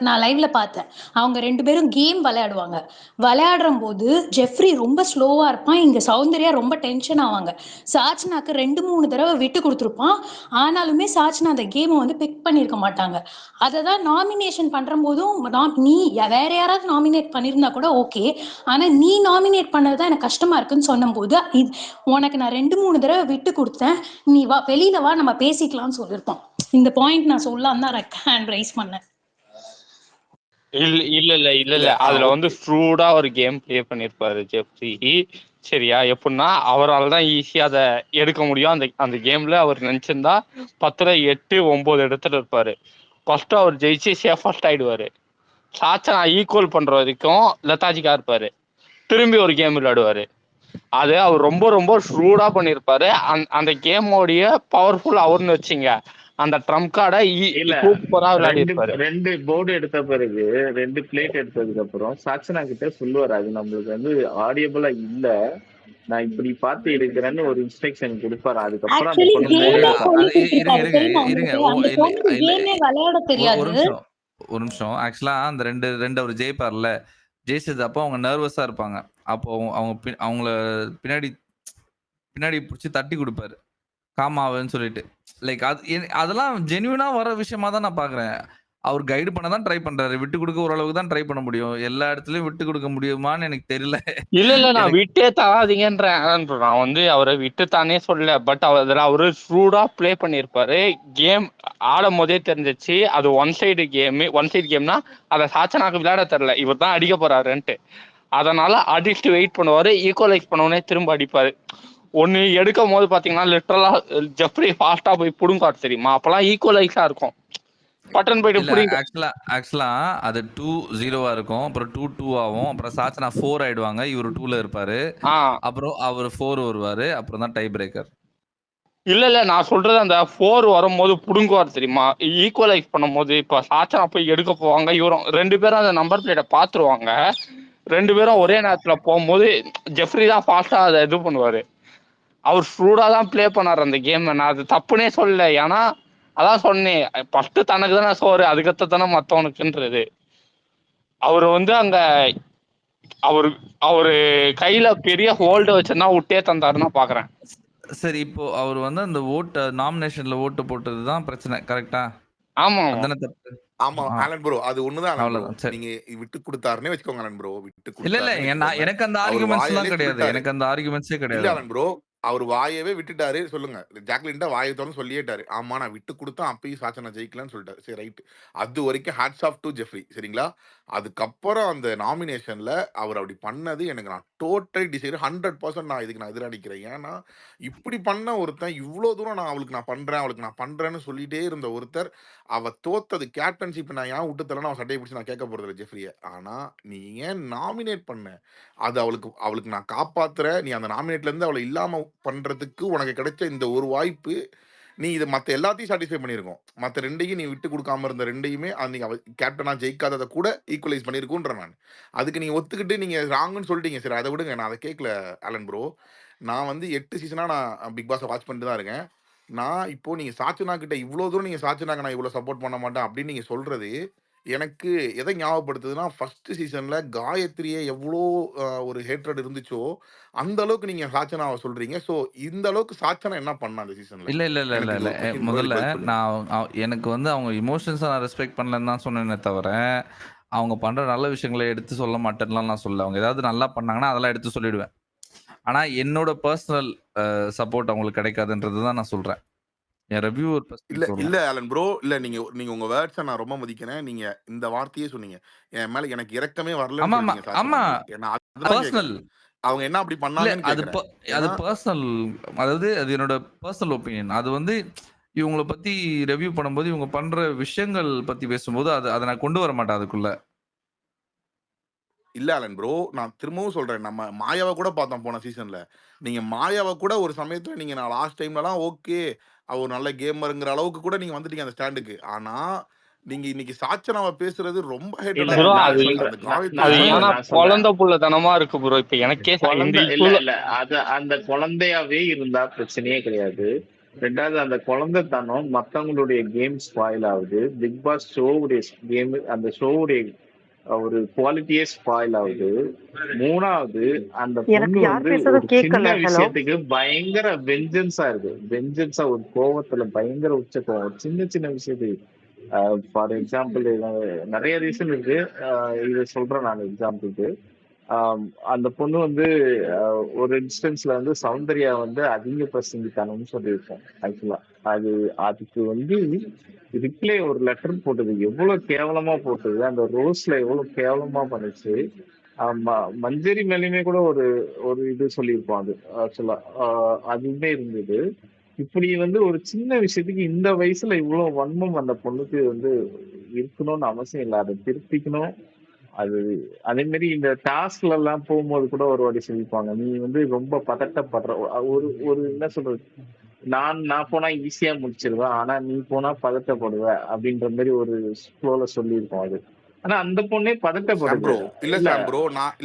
நான் லைவ்ல பார்த்தேன். அவங்க 2 பேரும் கேம் விளையாடுவாங்க. விளையாடும் போது ஜெஃப்ரி ரொம்ப ஸ்லோவா இருப்பான். இங்க சௌந்தர்யா ரொம்ப டென்ஷன் ஆவாங்க. சாச்சனாக்கு 2-3 தடவை விட்டு கொடுத்துருப்பான். ஆனாலுமே சாச்சனா அந்த கேமை வந்து பிக் பண்ணியிருக்க மாட்டாங்க. அதை தான் நாமினேஷன் பண்ற போதும் நீ வேற யாராவது நாமினேட் பண்ணியிருந்தா கூட ஓகே, ஆனா நீ நாமினேட் பண்ணதுதான் எனக்கு கஷ்டமா இருக்குன்னு சொன்னும் போது உனக்கு நான் 2-3 தடவை விட்டு கொடுத்தேன், நீ வா வெளியில வா நம்ம பேசிக்கலாம்னு சொல்லிருப்போம். இந்த பாயிண்ட் நான் சொல்லலாம் தான் ஹேண்ட் ரைஸ் பண்ணேன். இல்ல அதுல வந்து ட்ரூடா ஒரு கேம் பிளே பண்ணிருப்பாரு ஜெஃப்ரி. சரியா? எப்படின்னா அவரால் தான் ஈஸியா அதை எடுக்க முடியும். அந்த கேம்ல அவர் நினைச்சிருந்தா 10ல 8 9 இடத்துல இருப்பாரு. ஃபர்ஸ்ட் அவர் ஜெயிச்சு சேஃபஸ்ட் ஆயிடுவாரு. சாச்சனா ஈக்குவல் பண்ற வரைக்கும் லெத்தாஜிக்கா இருப்பாரு. திரும்பி ஒரு கேம் விளையாடுவாரு. அது அவர் ரொம்ப ரொம்ப ஷ்ரூடா பண்ணிருப்பாரு. அந்த கேமோடைய பவர்ஃபுல் அவர்னு வச்சுங்க. அந்த ட்ரம்ப் கார்டை சூப்பரா விளையாடி இருப்பாரு. 2 போர்டு எடுத்த பிறகு 2 பிளேட் எடுத்ததுக்கு அப்புறம் சாச்சனா கிட்ட சொல்லுவாரு, அது நம்மளுக்கு வந்து ஆடியபிளா இல்ல, நான் இப்படி பார்த்து எடுக்கிறேன்னு ஒரு இன்ஸ்ட்ரக்ஷன் கொடுப்பாரு. அதுக்கப்புறம் அந்த ஒரு நிமிஷம். ஆக்சுவலா அந்த 2 அவர் ஜெயிப்பார்ல, ஜெயிச்சது அப்போ அவங்க நர்வஸா இருப்பாங்க. அப்போ அவங்கள பின்னாடி பிடிச்சி தட்டி கொடுப்பாரு, காமாவன்னு சொல்லிட்டு. லைக் அதெல்லாம் ஜென்யூனா வர விஷயமா தான் நான் பாக்குறேன். அவர் கைடு பண்ண தான் ட்ரை பண்றாரு. விட்டு கொடுக்க ஓரளவுக்கு தான் ட்ரை பண்ண முடியும். எல்லா இடத்துலயும் விட்டு கொடுக்க முடியுமான்னு எனக்கு தெரியல. இல்ல நான் விட்டே தராதீங்கன்றேன். நான் வந்து அவரை விட்டு தானே சொல்ல. பட் அதுல அவரு ட்ரூடா பிளே பண்ணிருப்பாரு. கேம் ஆடும் போதே தெரிஞ்சிச்சு அது ஒன் சைடு கேம்னா அதை சாச்சனாக்கு விளையாட தெரியல, இவர் தான் அடிக்க போறாருன்ட்டு. அதனால அடிச்சுட்டு வெயிட் பண்ணுவாரு. ஈக்குவலைஸ் பண்ணவுடனே திரும்ப அடிப்பாரு. ஒன்னு எடுக்கும் போது பாத்தீங்கன்னா லிட்டரலா ஜெஃப்ரி ஃபாஸ்டா போய் புடுங்காட்டு தெரியுமா? அப்பெல்லாம் ஈக்குவலைஸா இருக்கும். பட்டன் போயிட்டு ஆக்சுவலா அது 2-0 இருக்கும். அப்புறம் 2-2 ஆகும். அப்புறம் சாச்சனா 4 ஆயிடுவாங்க. இவரு 2ல இருப்பாரு. அப்புறம் அவர் 4 வருவாரு. அப்புறம் தான் டை பிரேக்கர். இல்ல நான் சொல்றது அந்த 4 வரும்போது புடுங்குவார் தெரியுமா, ஈக்குவலைஸ் பண்ணும்போது. இப்ப சாச்சனா போய் எடுக்க போவாங்க, இவரும் 2 பேரும் அந்த நம்பர் பிளேட்டை பாத்துருவாங்க. 2 பேரும் ஒரே நேரத்துல போகும்போது ஜெஃப்ரி தான் ஃபாஸ்டா அதை இது பண்ணுவாரு. அவர் ஸ்ரூடா தான் ப்ளே பண்ணாரு அந்த கேம். நான் அது தப்புனே சொல்லல, ஏன்னா அதான் சொன்னேன், ஃபர்ஸ்ட் தனக்கு தானே சோறு, அதுக்கத்த தானே மத்தவனுக்குன்றது. அவரு வந்து அங்க அவரு கையில பெரிய ஹோல்டு வச்சுன்னா விட்டே தந்தாருன்னா பாக்குறேன். சரி, இப்போ அவர் வந்து அந்த ஓட்டு நாமினேஷன்ல ஓட்டு போட்டதுதான் பிரச்சனை, கரெக்டா? ஆமா அதானே தப்பு? ஆமா ஆலன் ப்ரோ, அது ஒண்ணுதான் ஆலன் ப்ரோ. அவ்வளவுதான். சரி. நீங்க விட்டு கொடுத்தாருன்னே வச்சுக்கோங்க ஆலன் ப்ரோ, விட்டு இல்ல இல்ல கொடுத்தாருன்னு வச்சுக்கோங்க. எனக்கு அந்த அவர் ஆர்குமெண்ட்ஸ் எல்லாம் வாயாலே கிடையாது. சொல்லிட்டாரு. எனக்கு அந்த ஆர்குமெண்ட்ஸே இல்ல கிடையாது. ஆலன் ப்ரோ, அவர் வாயவே விட்டுட்டாரு. சொல்லுங்க, ஜாக்லின்ட்ட வாயை திறந்து சொல்லிட்டாரு, ஆமா நான் விட்டு கொடுத்தா அப்பயும் சாச்சனா ஜெயிக்கலன்னு சொல்லிட்டாரு. சரி ரைட், அது வரைக்கும் ஹேட்ஸ் ஆஃப் டு ஜெஃப்ரி, சரிங்களா? அதுக்கப்புறம் அந்த நாமினேஷன்ல அவர் அப்படி பண்ணது எனக்கு நான் டோட்டலி டிசைட் 100% நான் இதுக்கு நான் எதிராக நிற்கிறேன். ஏன்னா இப்படி பண்ண ஒருத்தன் இவ்வளோ தூரம் நான் அவளுக்கு நான் பண்றேன்னு சொல்லிட்டே இருந்த ஒருத்தர், அவ தோத்தது கேப்டன்ஷிப் நான் ஏன் விட்டு தரேன்னு அவன் சட்டையை பிடிச்சி நான் கேட்க போறது இல்லை ஜெஃப்ரியை. ஆனா நீ ஏன் நாமினேட் பண்ண, அது அவளுக்கு நான் காப்பாத்துறேன், நீ அந்த நாமினேட்ல இருந்து அவளை இல்லாம பண்றதுக்கு உனக்கு கிடைச்ச இந்த ஒரு வாய்ப்பு, நீ இது மத்த எல்லாத்தையும் சாட்டிஸ்ஃபை பண்ணியிருக்கோம். மத்த 2யும் நீ விட்டு கொடுக்காம இருந்த 2யுமே நீங்க கேப்டனா ஜெயிக்காததை கூட ஈக்குவலைஸ் பண்ணியிருக்குன்ற நான். அதுக்கு நீங்க ஒத்துக்கிட்டு நீங்க ராங்குன்னு சொல்லிட்டீங்க. சரி அதை விடுங்க, நான் அதை கேட்கல ஆலன் ப்ரோ. நான் வந்து 8 சீசனா நான் பிக் பாஸை வாட்ச் பண்ணிட்டு தான் இருக்கேன். நான் இப்போ நீங்க சாச்சனா கிட்ட இவ்வளோ தூரம் நீங்க சாச்சனாக்கு நான் இவ்வளோ சப்போர்ட் பண்ண மாட்டேன் அப்படின்னு நீங்க சொல்றது எனக்கு எதை ஞாபகப்படுத்துதுன்னா, ஃபர்ஸ்ட் சீசன்ல காயத்ரியே எவ்வளோ ஒரு ஹேட்ரட் இருந்துச்சோ, அந்த அளவுக்கு நீங்க சாச்சனாவை சொல்றீங்க. ஸோ இந்த அளவுக்கு சாச்சனா என்ன பண்ணா அந்த சீசன்ல? இல்ல இல்ல இல்ல இல்ல எனக்கு இது இல்ல ஒரு கொஸ்டின் ப்ரோ, முதல்ல இதுக்கு பதில் சொல்லுங்க. நான் எனக்கு வந்து அவங்க இமோஷன்ஸை நான் ரெஸ்பெக்ட் பண்ணலன்னு தான் சொன்னேனே தவிர, அவங்க பண்ற நல்ல விஷயங்களை எடுத்து சொல்ல மாட்டேன்லாம் நான் சொல்லல. அவங்க ஏதாவது நல்லா பண்ணாங்கன்னா அதெல்லாம் எடுத்து சொல்லிடுவேன். ஆனா என்னோட பர்சனல் சப்போர்ட் அவங்களுக்கு கிடைக்காதுன்றது தான் நான் சொல்றேன். என் ரிவ்யூவர் இல்ல பெர்ஸ்பெக்டிவ் சொல்றேன். இல்ல ஆலன் ப்ரோ, இல்ல நீங்க நீங்க உங்க வேர்ட்ஸை நான் ரொம்ப மதிக்கிறேன். நீங்க இந்த வார்த்தையே சொன்னீங்க, என் மேல எனக்கு இரக்கமே வரலன்னு ஆமா ஆமா சொல்லிட்டீங்க ஆமா சாச்சனா. நான் அதுதான் பர்சனல் கேட்கறேன், அவங்க என்ன அப்படி இல்ல பண்ணாங்கன்னு அது கேட்கறேன். அது ஏன்னா பர்சனல், அதாவது அது என்னோட பர்சனல் ஒப்பீனியன். அது வந்து இவங்கள பத்தி ரிவ்யூ பண்ணும்போது இவங்க பண்ற விஷயங்கள் பத்தி பேசும்போது அதை நான் கொண்டு வர மாட்டேன் அதுக்குள்ள. இல்ல ஆலன் ப்ரோ, நான் திரும்பவும் சொல்றேன், நம்ம மாயாவை கூட பார்த்தோம் போன சீசன்ல. நீங்க மாயாவை கூட ஒரு சமயத்துல நீங்க நான் லாஸ்ட் டைம்லலாம் ஓகே, அவ ஒரு நல்ல கேமர்ங்கிற அளவுக்கு கூட நீங்க வந்துட்டீங்க அந்த ஸ்டாண்டுக்கு. ஆனா நீங்க இன்னைக்கு சாச்சனாவை பேசுறது ரொம்ப இல்ல ஹேட்டடா ப்ரோ இருக்கு. நான் அது அந்த சொல்றேன் அந்த நான் அது நான் காயத்ரியோட ஏன்னா நான் சொல்றேன். குழந்தை புள்ளத்தனமா இருக்கு ப்ரோ. இப்ப எனக்கே இந்த குழந்தை இல்ல இப்ப இல்ல அது அந்த குழந்தையாவே இருந்தா பிரச்சனையே கிடையாது. ரெண்டாவது அந்த குழந்தைத்தனம் மத்தவங்களுடைய கேம் ஸ்பாயில் ஆகுது. பிக் பாஸ் ஷோவுடைய கேம், அந்த ஷோவுடைய ஒரு குவாலிட்டியே ஸ்பாயில் ஆகுது. மூணாவது அந்த பொண்ணு எனக்கு யார் வந்து பேசுறதும் ஒரு சின்ன கேட்கல. ஹலோ. விஷயத்துக்கு பயங்கர வெஞ்சன்ஸா இருக்கு. வெஞ்சன்ஸா ஒரு கோவத்துல பயங்கர உச்ச கோவம், சின்ன சின்ன விஷயத்துக்கு. ஃபார் எக்ஸாம்பிள் நிறைய ரீசன் இருக்கு. இதை சொல்றேன் நான் எக்ஸாம்பிளுக்கு. அந்த பொண்ணு வந்து ஒரு இன்ஸ்டன்ஸ்ல வந்து சௌந்தர்யா வந்து அதிக பிரசங்கித்தனம்னு சொல்லியிருக்கோம். ஆக்சுவலா அது அதுக்கு வந்து ரிப்ளை ஒரு லெட்டர் போட்டது எவ்வளவு கேவலமா போட்டது, அந்த ரோஸ்ல எவ்வளவு கேவலமா பண்ணுச்சு. மஞ்சரி மேலேயுமே கூட ஒரு ஒரு இது சொல்லியிருப்போம். அது ஆக்சுவலா அதுவுமே இருந்தது. இப்படி வந்து ஒரு சின்ன விஷயத்துக்கு இந்த வயசுல இவ்வளவு வன்மம் அந்த பொண்ணுக்கு வந்து இருக்கணும்னு அவசியம் இல்லை. அதை திருத்திக்கணும். அது அதே மாதிரி இந்த டாஸ்க்ல எல்லாம் போகும்போது கூட ஒரு வாட்டி சொல்லிப்பாங்க, நீ வந்து ரொம்ப பதட்டப்படுற ஒரு ஒரு என்ன சொல்றது, நான் போனா ஈஸியா முடிச்சிருவேன், ஆனா நீ போனா பதட்டப்படுவ அப்படின்ற மாதிரி ஒரு ஸ்லோல சொல்லியிருக்கோம் அது. ஆனா அந்த பொண்ணே சாம் பதட்டப்படுது. ப்ரோ, இல்ல இல்ல. சாம் ப்ரோ, நான்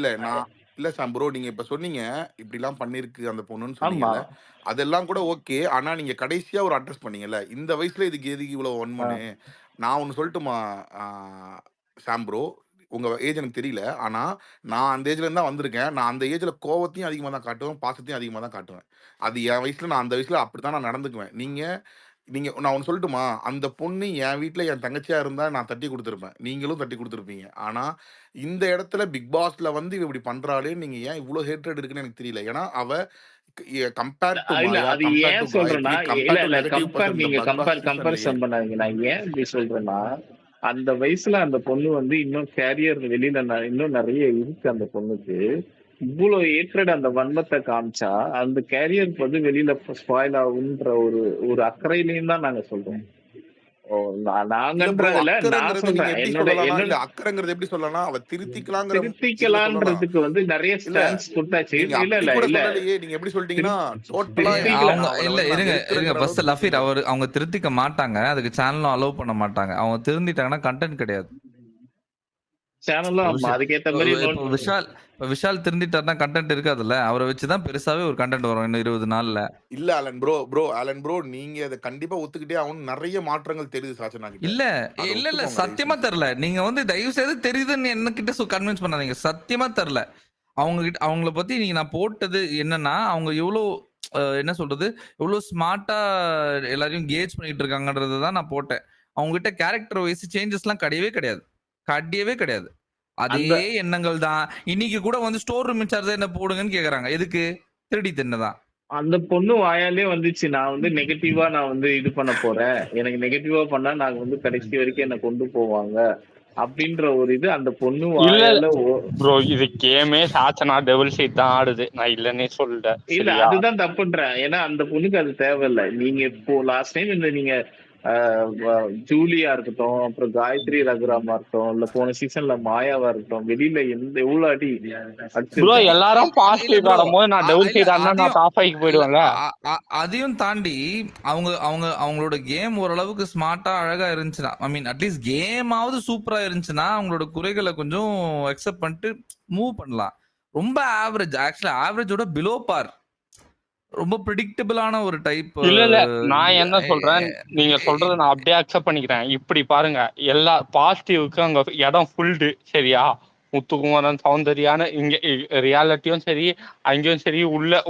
இல்ல சாம் ப்ரோ, நீங்க இப்ப சொன்னீங்க இப்படிலாம் பண்ணிருக்கு அந்த பொண்ணுன்னு ஆமா. சொன்னீங்கல்ல, அதெல்லாம் கூட ஓகே. ஆனா நீங்க கடைசியா ஒரு அட்ரஸ் பண்ணீங்கல்ல, இந்த வயசுல இதுக்கு எதுக்கு இவ்வளவு வன்மனு. நான் ஒன்னு சொல்லட்டுமா சாம் ப்ரோ, உங்க ஏஜ் எனக்கு தெரியல. ஆனா நான் அந்த ஏஜ்ல இருந்தா வந்திருக்கேன். நான் அந்த ஏஜ்ல கோவத்தையும் அதிகமா தான் காட்டுவேன், பாசத்தையும் அதிகமா தான் காட்டுவேன். அது என் வயசுல நான் அந்த வயசுல அப்படித்தான் நான் நடந்துக்குவேன். நீங்க நீங்க நான் ஒண்ணு சொல்லட்டுமா? அந்த பொண்ணு என் வீட்ல என் தங்கச்சியா இருந்தா நான் தட்டி குடுத்துருப்பேன். நீங்களும் தட்டி குடுத்துருப்பீங்க. ஆனா, இந்த இடத்துல பிக் பாஸ்ல வந்து இவ இப்படி பண்றாளேன்னு நீங்க ஏன் இவ்ளோ ஹேட்ரட் இருக்குன்னு எனக்கு தெரியல. ஏன்னா, அவ கம்பேர் டூ இல்ல மாயா, அது கம்பேர் ஏன் டூ சொல்றேன்னா, காயத்ரி, இல்ல கம்பேர் டூ இல்ல நெகட்டிவ் கம்பேர் பெர்சன் இந்த நீங்க பிக் பாஸ் சீசன்லயே. கம்பேரிசன் பண்ணாதீங்க. நான் ஏன் இப்படி சொல்றேன்னா, அந்த வயசுல அந்த பொண்ணு வந்து இன்னும் கேரியர் வெளியில இன்னும் நிறைய இருக்கு அந்த பொண்ணுக்கு. இவ்வளவு ஏற்றட் அந்த வன்மத்தை காமிச்சா அந்த கேரியருக்கு வந்து வெளியில ஸ்பாயில் ஆகுன்ற ஒரு ஒரு அக்கறையிலையும் தான் நாங்க சொல்றோம். நாங்கன்றதுல நான் சொல்றேன் என்னோட அக்கறைங்கிறது எப்படி சொல்லலாம், அவ திருத்திக்கலாங்கிற திருத்திக்கலான்றதுக்கு வந்து நிறைய ஸ்டாண்ட்ஸ் கொடுத்தாச்சு. இல்லையே நீங்க எப்படி சொல்லிட்டீங்கன்னா டோட்டலா இருங்க ஃபர்ஸ்ட் லஃபீர் அவங்க திருத்திக்க மாட்டாங்க, அதுக்கு சேனலும் அலோவ் பண்ண மாட்டாங்க. அவங்க திருந்திட்டாங்கன்னா கண்டென்ட் கிடையாது. விஷால் திருந்திட்டாருன்னா கண்டென்ட் இருக்காதுல்ல, அவரை வச்சுதான் பெருசாவே ஒரு கண்டென்ட் வரும் இன்னும் 20 நாள்ல. இல்ல ஆலன் ப்ரோ நீங்க அதை கண்டிப்பா ஒத்துக்கிட்டே அவனும் நிறைய மாற்றங்கள் தெரியுது சாச்சனா கிட்ட. இல்ல சத்தியமா தெரியல. நீங்க வந்து தயவு செய்து தெரியுதுன்னு என்ன கிட்ட கன்வின்ஸ் பண்ணாதீங்க, சத்தியமா தெரியல. அவங்கள பத்தி நீங்க நான் போட்டது என்னன்னா, அவங்க எவ்வளவு என்ன சொல்றது, எவ்வளவு ஸ்மார்ட்டா எல்லாரையும் கேஜ் பண்ணிட்டு இருக்காங்கன்றது தான் நான் போட்டேன். அவங்க கிட்ட கேரக்டர் வைஸ் சேஞ்சஸ் எல்லாம் கிடையவே கிடையாது. அதே எண்ணங்கள் தான். இன்னைக்கு கூட வந்து ஸ்டோர் ரூம் இன்சார்ஜ் என்ன போடுங்கன்னு கேக்குறாங்க. எதுக்கு? திருடி தின்னதான். அந்த பொண்ணு வாயாலே வந்துச்சு, நான் வந்து நெகட்டிவா நான் வந்து இது பண்ண போறேன், எனக்கு நெகட்டிவா பண்ணா நாங்க வந்து கடைசி வரைக்கும் என்ன கொண்டு போவாங்க அப்படின்ற ஒரு இது அந்த பொண்ணு வாயால. ப்ரோ இது கேமே சாச்சனா டபுள் சைட் தான் ஆடுது, நான் இல்லன்னே சொல்றேன். இல்ல அதுதான் தப்புன்றேன். ஏன்னா அந்த பொண்ணுக்கு அது தேவையில்லை. நீங்க இப்போ லாஸ்ட் டைம் இந்த நீங்க ஜூலியா இருக்கட்டும், அப்புறம் காயத்ரி ரகுராமா இருக்கட்டும், இல்ல போன சீசன்ல மாயாவா இருக்கட்டும், வெளியில எவ்வளவு அடி எல்லாரும் பாசிட்டிவ் ஆடும்போது நான் டபுள் சைட் ஆடுனா நான் டாப் 5க்கு போய்டுவேன்ல. அதையும் தாண்டி அவங்களோட கேம் ஓரளவுக்கு ஸ்மார்ட்டா அழகா இருந்துச்சுன்னா, ஐ மீன் அட்லீஸ்ட் கேமாவது சூப்பரா இருந்துச்சுன்னா அவங்களோட குறைகளை கொஞ்சம் அக்செப்ட் பண்ணிட்டு மூவ் பண்ணலாம். ரொம்ப ஆவரேஜ், ஆக்சுவலா ஆவரேஜோட பிலோ பார், ரொம்ப பிரெடிக்டபிளான ஒரு டைப். இல்ல நான் என்ன சொல்றேன், நீங்க சொல்றதை நான் அப்படியே அக்செப்ட் பண்ணிக்கிறேன். இப்படி பாருங்க, எல்லா பாசிட்டிவ்க்கு அங்க இடம் ஃபுல்டு, சரியா? முத்துக்குமாரன், சௌந்தர்யான, இங்க ரியாலிட்டியும் சரி அங்கேயும் சரி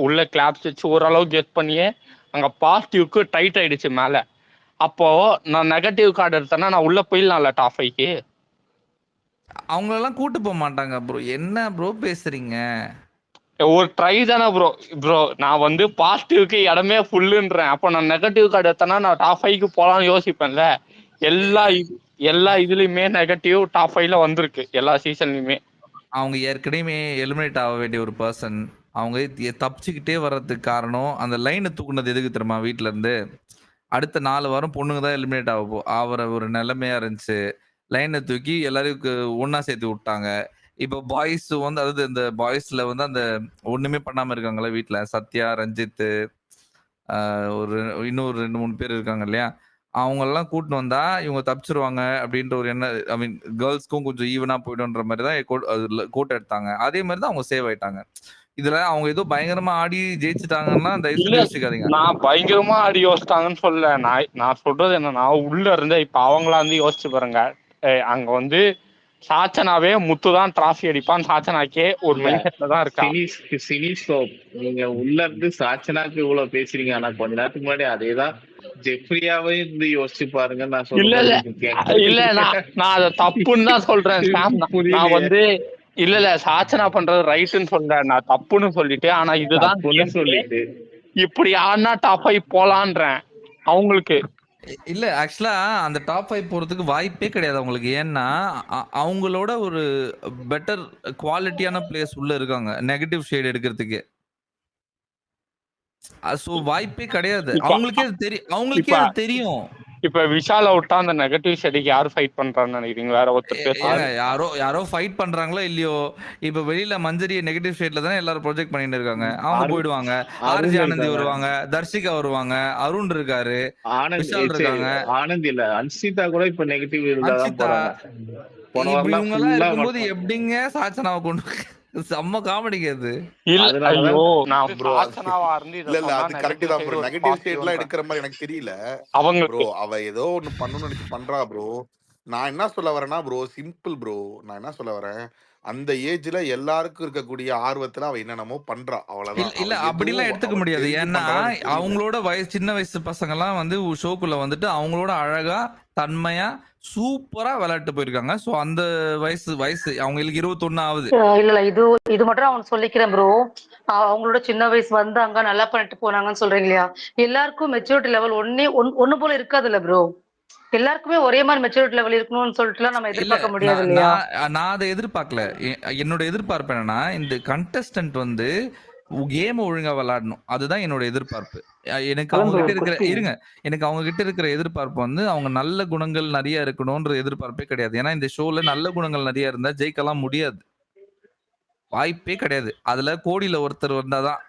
உள்ள கிளாப்ஸ் வச்சு ஓரளவு கெட் பண்ணியே அங்க பாசிட்டிவ்க்கு டைட் ஆயிடுச்சு மேல. அப்போ நான் நெகட்டிவ் கார்டு எடுத்தேன்னா நான் உள்ள போயிடலாம்ல டாப் 5க்கு. அவங்களெல்லாம் கூட்டு போக மாட்டாங்க ப்ரோ. என்ன ப்ரோ பேசுறீங்க? ஒரு ட்ரை தானே ப்ரோ நான் வந்து பாசிட்டிவ்க்கு இடமே ஃபுல்லுன்றேன். அப்போ நான் நெகட்டிவ் கார்டு எடுத்தேன்னா நான் டாப் 5க்கு போகலான்னு யோசிப்பேன்ல. எல்லா இதுலயுமே நெகட்டிவ் டாப் 5ல வந்திருக்கு எல்லா சீசன்லயுமே. அவங்க ஏற்கனவே எலிமினேட் ஆக வேண்டிய ஒரு பர்சன், அவங்க தப்பிச்சுக்கிட்டே வர்றதுக்கு காரணம் அந்த லைனை தூக்குனது எதுக்கு தெரியுமா? வீட்டுல இருந்து அடுத்த 4 வாரம் பொண்ணுங்க தான் எலிமினேட் ஆகிற ஒரு நிலைமையா இருந்துச்சு. லைனை தூக்கி எல்லாரும் ஒன்னா சேர்த்து விட்டாங்க. இப்போ பாய்ஸ் வந்து, அதாவது இந்த பாய்ஸ்ல வந்து அந்த ஒண்ணுமே பண்ணாம இருக்காங்களா வீட்டுல, சத்யா, ரஞ்சித், ஒரு இன்னொரு 2-3 பேர் இருக்காங்க இல்லையா, அவங்க எல்லாம் கூட்டின்னு வந்தா இவங்க தப்பிச்சிருவாங்க அப்படின்ற ஒரு எண்ணம், ஐ மீன் கேர்ள்ஸ்க்கும் கொஞ்சம் ஈவனா போயிடும்ன்ற மாதிரி தான் கோட் எடுத்தாங்க. அதே மாதிரி தான் அவங்க சேவ் ஆயிட்டாங்க. இதுல அவங்க ஏதோ பயங்கரமா ஆடி ஜெயிச்சுட்டாங்கன்னா தயவுசெய்து யோசிக்காதீங்க. நான் பயங்கரமா ஆடி யோசிச்சிட்டாங்கன்னு சொல்ல, நான் சொல்றது என்னன்னா உள்ள இருந்த இப்ப அவங்களா வந்து யோசிச்சு பாருங்க. அங்க வந்து சாச்சனாவே முத்துதான் டிராஃபி அடிப்பான், சாச்சனாக்கே ஒரு மைண்ட் செட்ல தான் இருக்கா. சினிஸ்கோப் நீங்க உள்ள இருந்து சாச்சனாக்கு இவ்வளவு பேசுறீங்க, ஆனா கொஞ்ச நேரத்துக்கு முன்னாடி அதேதான் ஜெஃப்ரியாவே இருந்து யோசிச்சு பாருங்க. நான் இல்ல நான் அதை தப்புன்னு தான் சொல்றேன். நான் வந்து இல்ல சாச்சனா பண்றது ரைட்டுன்னு சொல்றேன், நான் தப்புன்னு சொல்லிட்டு. ஆனா இதுதான் சொல்லிட்டு இப்படி ஆனா டாப் 5 போலான்றேன் அவங்களுக்கு. இல்ல ஆக்சுவலா அந்த டாப் 5 போறதுக்கு வாய்ப்பே கிடையாது அவங்களுக்கு. ஏன்னா அவங்களோட ஒரு பெட்டர் குவாலிட்டியான பிளேயர்ஸ் உள்ள இருக்காங்க நெகட்டிவ் ஷேட் எடுக்கிறதுக்கு. சோ வாய்ப்பே கிடையாது. அவங்களுக்கே அது தெரியும். இப்ப விஷால விட்டா அந்த நெகட்டிவ் ஷேடுக்கு யாரு ஃபைட் பண்றான்னு நினைக்கிறீங்க? வேற ஒருத்தர் யாரோ ஃபைட் பண்றாங்களோ இல்லையோ, இப்ப வெளியில மஞ்சரிய நெகட்டிவ் ஷேட்ல தானே எல்லாரும் ப்ரொஜெக்ட் பண்ணிட்டு இருக்காங்க. அவங்க போயிடுவாங்க. ஆர்ஜி ஆனந்தி வருவாங்க, தர்ஷிகா வருவாங்க, அருண் இருக்காரு, விஷால் இருக்காங்க. ஆனந்த் இல்ல அன்சிதா கூட இப்ப நெகட்டிவ் இவங்க எல்லாம் இருக்கும்போது எப்படிங்க சாச்சனாவை கொண்டு செம்ம காமெடிங்க அது. நெகட்டிவ் ஸ்டேட்லாம் எடுக்கிற மாதிரி எனக்கு தெரியல. அவ ஏதோ ஒண்ணு பண்ணணும்னு நினைச்சு பண்றா ப்ரோ. நான் என்ன சொல்ல வரேன்னா ப்ரோ, சிம்பிள் ப்ரோ. நான் என்ன சொல்ல வரேன், அந்த ஏஜ்ல எல்லாருக்கும் இருக்கக்கூடிய ஆர்வத்துல அவ என்னென்னமோ பண்றா, அவ்வளவுதான். இல்ல அப்படிலாம் எடுத்துக்க முடியாது. ஏன்னா அவங்களோட சின்ன வயசு பசங்க எல்லாம் வந்து ஷோக்குள்ள வந்துட்டு அவங்களோட அழகா தன்மையா சூப்பரா விளையாட்டு போயிருக்காங்க. சோ அந்த வயசு அவங்களுக்கு 21 ஆகுது. இல்ல இது மட்டும் அவன் சொல்லிக்கிறேன் ப்ரோ. அவங்களோட சின்ன வயசு வந்து அங்க நல்லா பண்ணிட்டு போனாங்கன்னு சொல்றீங்க இல்லையா? எல்லாருக்கும் மெச்சூரிட்டி லெவல் ஒண்ணு போல இருக்காதுல்ல ப்ரோ. எல்லாருக்குமே ஒரே மாதிரி மெச்சூரிட்டி லெவல் இருக்கணும்னு சொல்லிட்டு நம்ம எதிர்பார்க்க முடியாது இல்லையா? நான் அதை எதிர்பார்க்கல. என்னோட எதிர்பார்ப்பு என்னன்னா, இந்த கண்டஸ்டன்ட் வந்து கேம் ஒழுங்கா விளையாடணும். அதுதான் என்னோட எதிர்பார்ப்பு. எனக்கு அவங்க கிட்ட இருக்கிற எனக்கு அவங்க கிட்ட இருக்கிற எதிர்பார்ப்பு வந்து அவங்க நல்ல குணங்கள் நிறைய இருக்கணும்ன்ற எதிர்பார்ப்பே கிடையாது. ஏன்னா இந்த ஷோல நல்ல குணங்கள் நிறைய இருந்தா ஜெயிக்கலாம் முடியாது. வாய்ப்பே கிடையாது. அதுல கோடியில ஒருத்தர் வந்தாதான்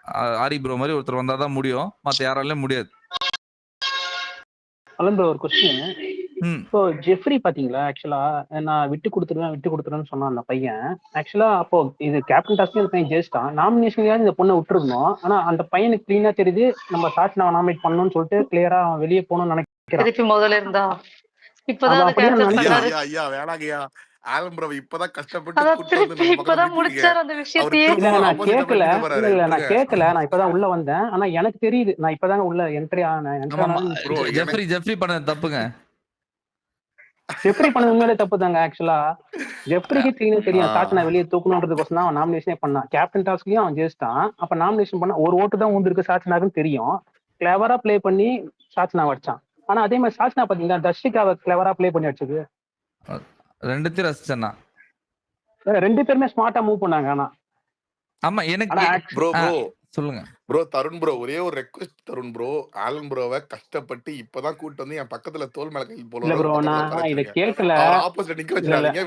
ஆரி ப்ரோ மாதிரி ஒருத்தர் வந்தாதான் முடியும். மத்த யாராலையும் முடியாது. ப்ரோ ஒரு கொஸ்டின். இப்போ ஜெஃப்ரி பாத்தீங்களா, ஆக்சுவலா நான் விட்டு கொடுத்துருவேன்னு சொன்னான் அந்த பையன். ஆக்சுவலா அப்போ இது கேப்டன் டாஸ்க் இந்த பையன் ஜெயிச்சிட்டான். நாமினேஷன்லயாவது இந்த பொண்ணை விட்டுருக்கணும். ஆனா அந்த பையனுக்கு கிளீனா தெரியுது நம்ம சாட்சியை நாமினேட் பண்ணணும்னு சொல்லிட்டு கிளியரா அவன் வெளியே போகணும்னு நினைக்கிறேன். திருப்பி முதல்ல இருந்தா இப்பதான் ஐயா வேணாங்கய்யா. ஆலம் ப்ரோ இப்பதான் கஷ்டப்பட்டு இப்பதான் முடிச்சாரு அந்த விஷயத்தையே. நான் கேட்கல, நான் இப்பதான் உள்ள வந்தேன். ஆனா எனக்கு தெரியுது, நான் இப்பதான் உள்ள என்ட்ரி ஆனேன். ஜெஃப்ரி பண்ணது தப்புங்க. ஜெஃப்ரி பண்ணது உண்மையிலே தப்பு தாங்க. ஆக்சுவலா ஜெஃப்ரிக்கு கிளீனா தெரியும் சாட்சி நான் வெளியே தூக்கணுன்றதுக்கோசம் தான் அவன் நாமினேஷனே பண்ணான். கேப்டன் டாஸ்க்லயும் அவன் ஜெயிச்சிட்டான். அப்ப நாமினேஷன் பண்ண ஒரு ஓட்டு தான் ஊந்திருக்கு சாட்சினாக்குன்னு தெரியும். கிளவரா பிளே பண்ணி சாட்சினா வச்சான். ஆனா அதே மாதிரி சாட்சினா பாத்தீங்கன்னா தர்ஷிகாவை கிளவரா பிளே பண்ணி வச்சது. ரெண்டுத்தையும் ரசிச்சேன்னா 2 பேருமே ஸ்மார்ட்டா மூவ் பண்ணாங்க. ஆனா ஆமா எனக்கு ப்ரோ சொல்லுங்க ப்ரோ. தருண் ப்ரோ ஒரே ஒரு ரெக்வெஸ்ட் தருண் ப்ரோ. ஆலன் ப்ரோவை கஷ்டப்பட்டு இப்பதான் கூட்டு வந்து என் பக்கத்துல தோல் மேல கை இல்ல ப்ரோ, நான் இதை கேட்கல.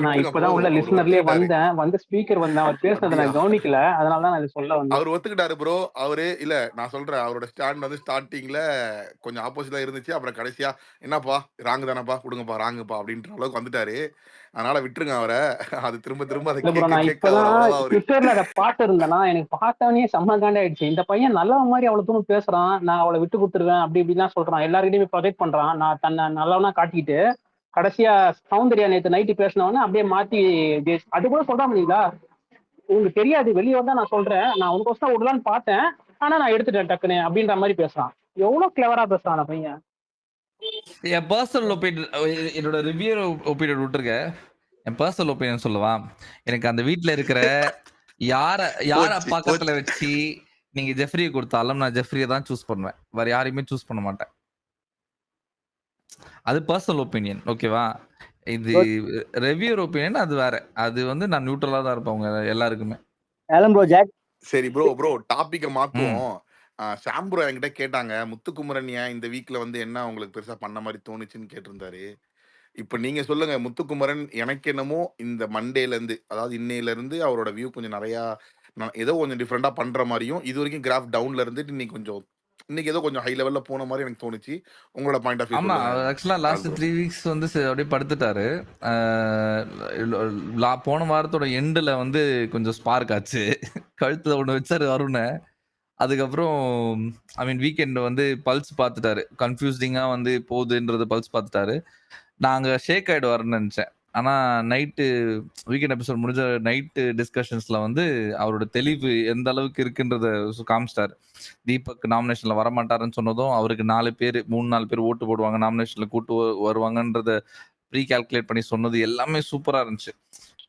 நான் இப்பதான் உள்ள லிசனர்லயே வந்து ஸ்பீக்கர் வந்தேன். அவர் பேசுனதை நான் கவனிக்கல, அதனாலதான் நான் இதை சொல்ல வந்தேன். அவர் ஒத்துக்கிட்டாரு ப்ரோ. அவரு இல்ல நான் சொல்றேன், அவரோட ஸ்டாண்ட் வந்து ஸ்டார்டிங்ல கொஞ்சம் ஆப்போசிட்டா இருந்துச்சு. அப்புறம் கடைசியா என்னப்பா ராங்கு தானப்பா விடுங்கப்பா ராங்குப்பா அப்படின்ற அளவுக்கு வந்துட்டாரு. அதனால விட்டுருங்க அவரை. அது திரும்ப நான் இப்பதான் ட்விட்டர்ல அதை பாட்டு இருந்தேன்னா எனக்கு பார்த்தவனே செம்ம ஆயிடுச்சு. இந்த பையன் நல்லவன் மாதிரி அவ்வளவு தூரம் பேசுறான், நான் அவளை விட்டு கொடுத்துருவேன் அப்படி இப்படிலாம் சொல்றான், எல்லாருக்கிட்டையுமே ப்ரொஜெக்ட் பண்றான். நான் தன்னை நல்லவனா காட்டிக்கிட்டு கடைசியா சௌந்தர்யா நேற்று நைட்டு பேசினவொன்னே அப்படியே மாத்தி அது கூட சொல்றான் இல்லைங்களா, உங்களுக்கு தெரியாது வெளியே வந்தா நான் சொல்றேன், நான் உனக்கோசம் விடலான்னு பார்த்தேன் ஆனா நான் எடுத்துட்டேன் டக்குன்னு அப்படின்ற மாதிரி பேசுறான். எவ்வளவு கிளவரா பேசுறான் அந்த பையன். என் பர்சனல் ஒப்பீனியன், என்னோட ரிவ்யூ ஒப்பீனியன் விட்டுருக்க. என் பர்சனல் ஒப்பீனியன் சொல்லவா? எனக்கு அந்த வீட்டுல இருக்கிற யார பக்கத்துல வச்சு நீங்க ஜெஃப்ரியை கொடுத்தாலும் நான் ஜெஃப்ரியை தான் சூஸ் பண்ணுவேன். வேற யாரையுமே சூஸ் பண்ண மாட்டேன். அது பர்சனல் ஒப்பீனியன், ஓகேவா? இது ரிவ்யூர் ஒப்பீனியன், அது வேற. அது வந்து நான் நியூட்ரலா தான் இருப்பேன் எல்லாருக்குமே. சரி ப்ரோ டாபிக்க மாத்துவோம். சாம் ப்ரோ என்கிட்ட கேட்டாங்க, முத்துக்குமரன் ஏன் இந்த வீக்ல வந்து என்ன உங்களுக்கு பெருசா பண்ண மாதிரி தோணுச்சுன்னு கேட்டிருந்தாரு. இப்ப நீங்க சொல்லுங்க, முத்துக்குமரன் எனக்கு என்னமோ இந்த மண்டேல இருந்து, அதாவது இன்னையில இருந்து அவரோட வியூ கொஞ்சம் நிறைய ஏதோ கொஞ்சம் டிஃப்ரெண்டா பண்ற மாதிரியும், இது வரைக்கும் கிராஃப் டவுன்ல இருந்துட்டு இன்னைக்கு ஏதோ கொஞ்சம் ஹை லெவல்ல போன மாதிரி எனக்கு தோணுச்சு. உங்களோட பாயிண்ட் ஆஃப் வியூ. ஆமா, ஆக்சுவலா லாஸ்ட் 3 வீக்ஸ் வந்து அப்படியே படுத்துட்டாரு. போன வாரத்தோட எண்டுல வந்து கொஞ்சம் ஸ்பார்க் ஆச்சு. கழுத்துல ஒண்ணு வச்சாரு அருண. அதுக்கப்புறம் வீக்கெண்ட் வந்து பல்ஸ் பார்த்துட்டாரு. கன்ஃபியூசிங்கா வந்து போகுதுன்றது பல்ஸ் பார்த்துட்டாரு. நாங்க ஷேக் ஆயிடுவாருன்னு நினைச்சேன். ஆனா நைட்டு வீக்கெண்ட் எபிசோட் முடிஞ்ச நைட்டு டிஸ்கஷன்ஸ்ல வந்து அவரோட தெளிவு எந்த அளவுக்கு இருக்குன்றத காமிச்சிட்டாரு. தீபக் நாமினேஷன்ல வரமாட்டாருன்னு சொன்னதும் அவருக்கு 4 பேர் ஓட்டு போடுவாங்க, நாமினேஷன்ல கூட்டு வருவாங்கன்றத ப்ரீ கால்குலேட் பண்ணி சொன்னது எல்லாமே சூப்பரா இருந்துச்சு.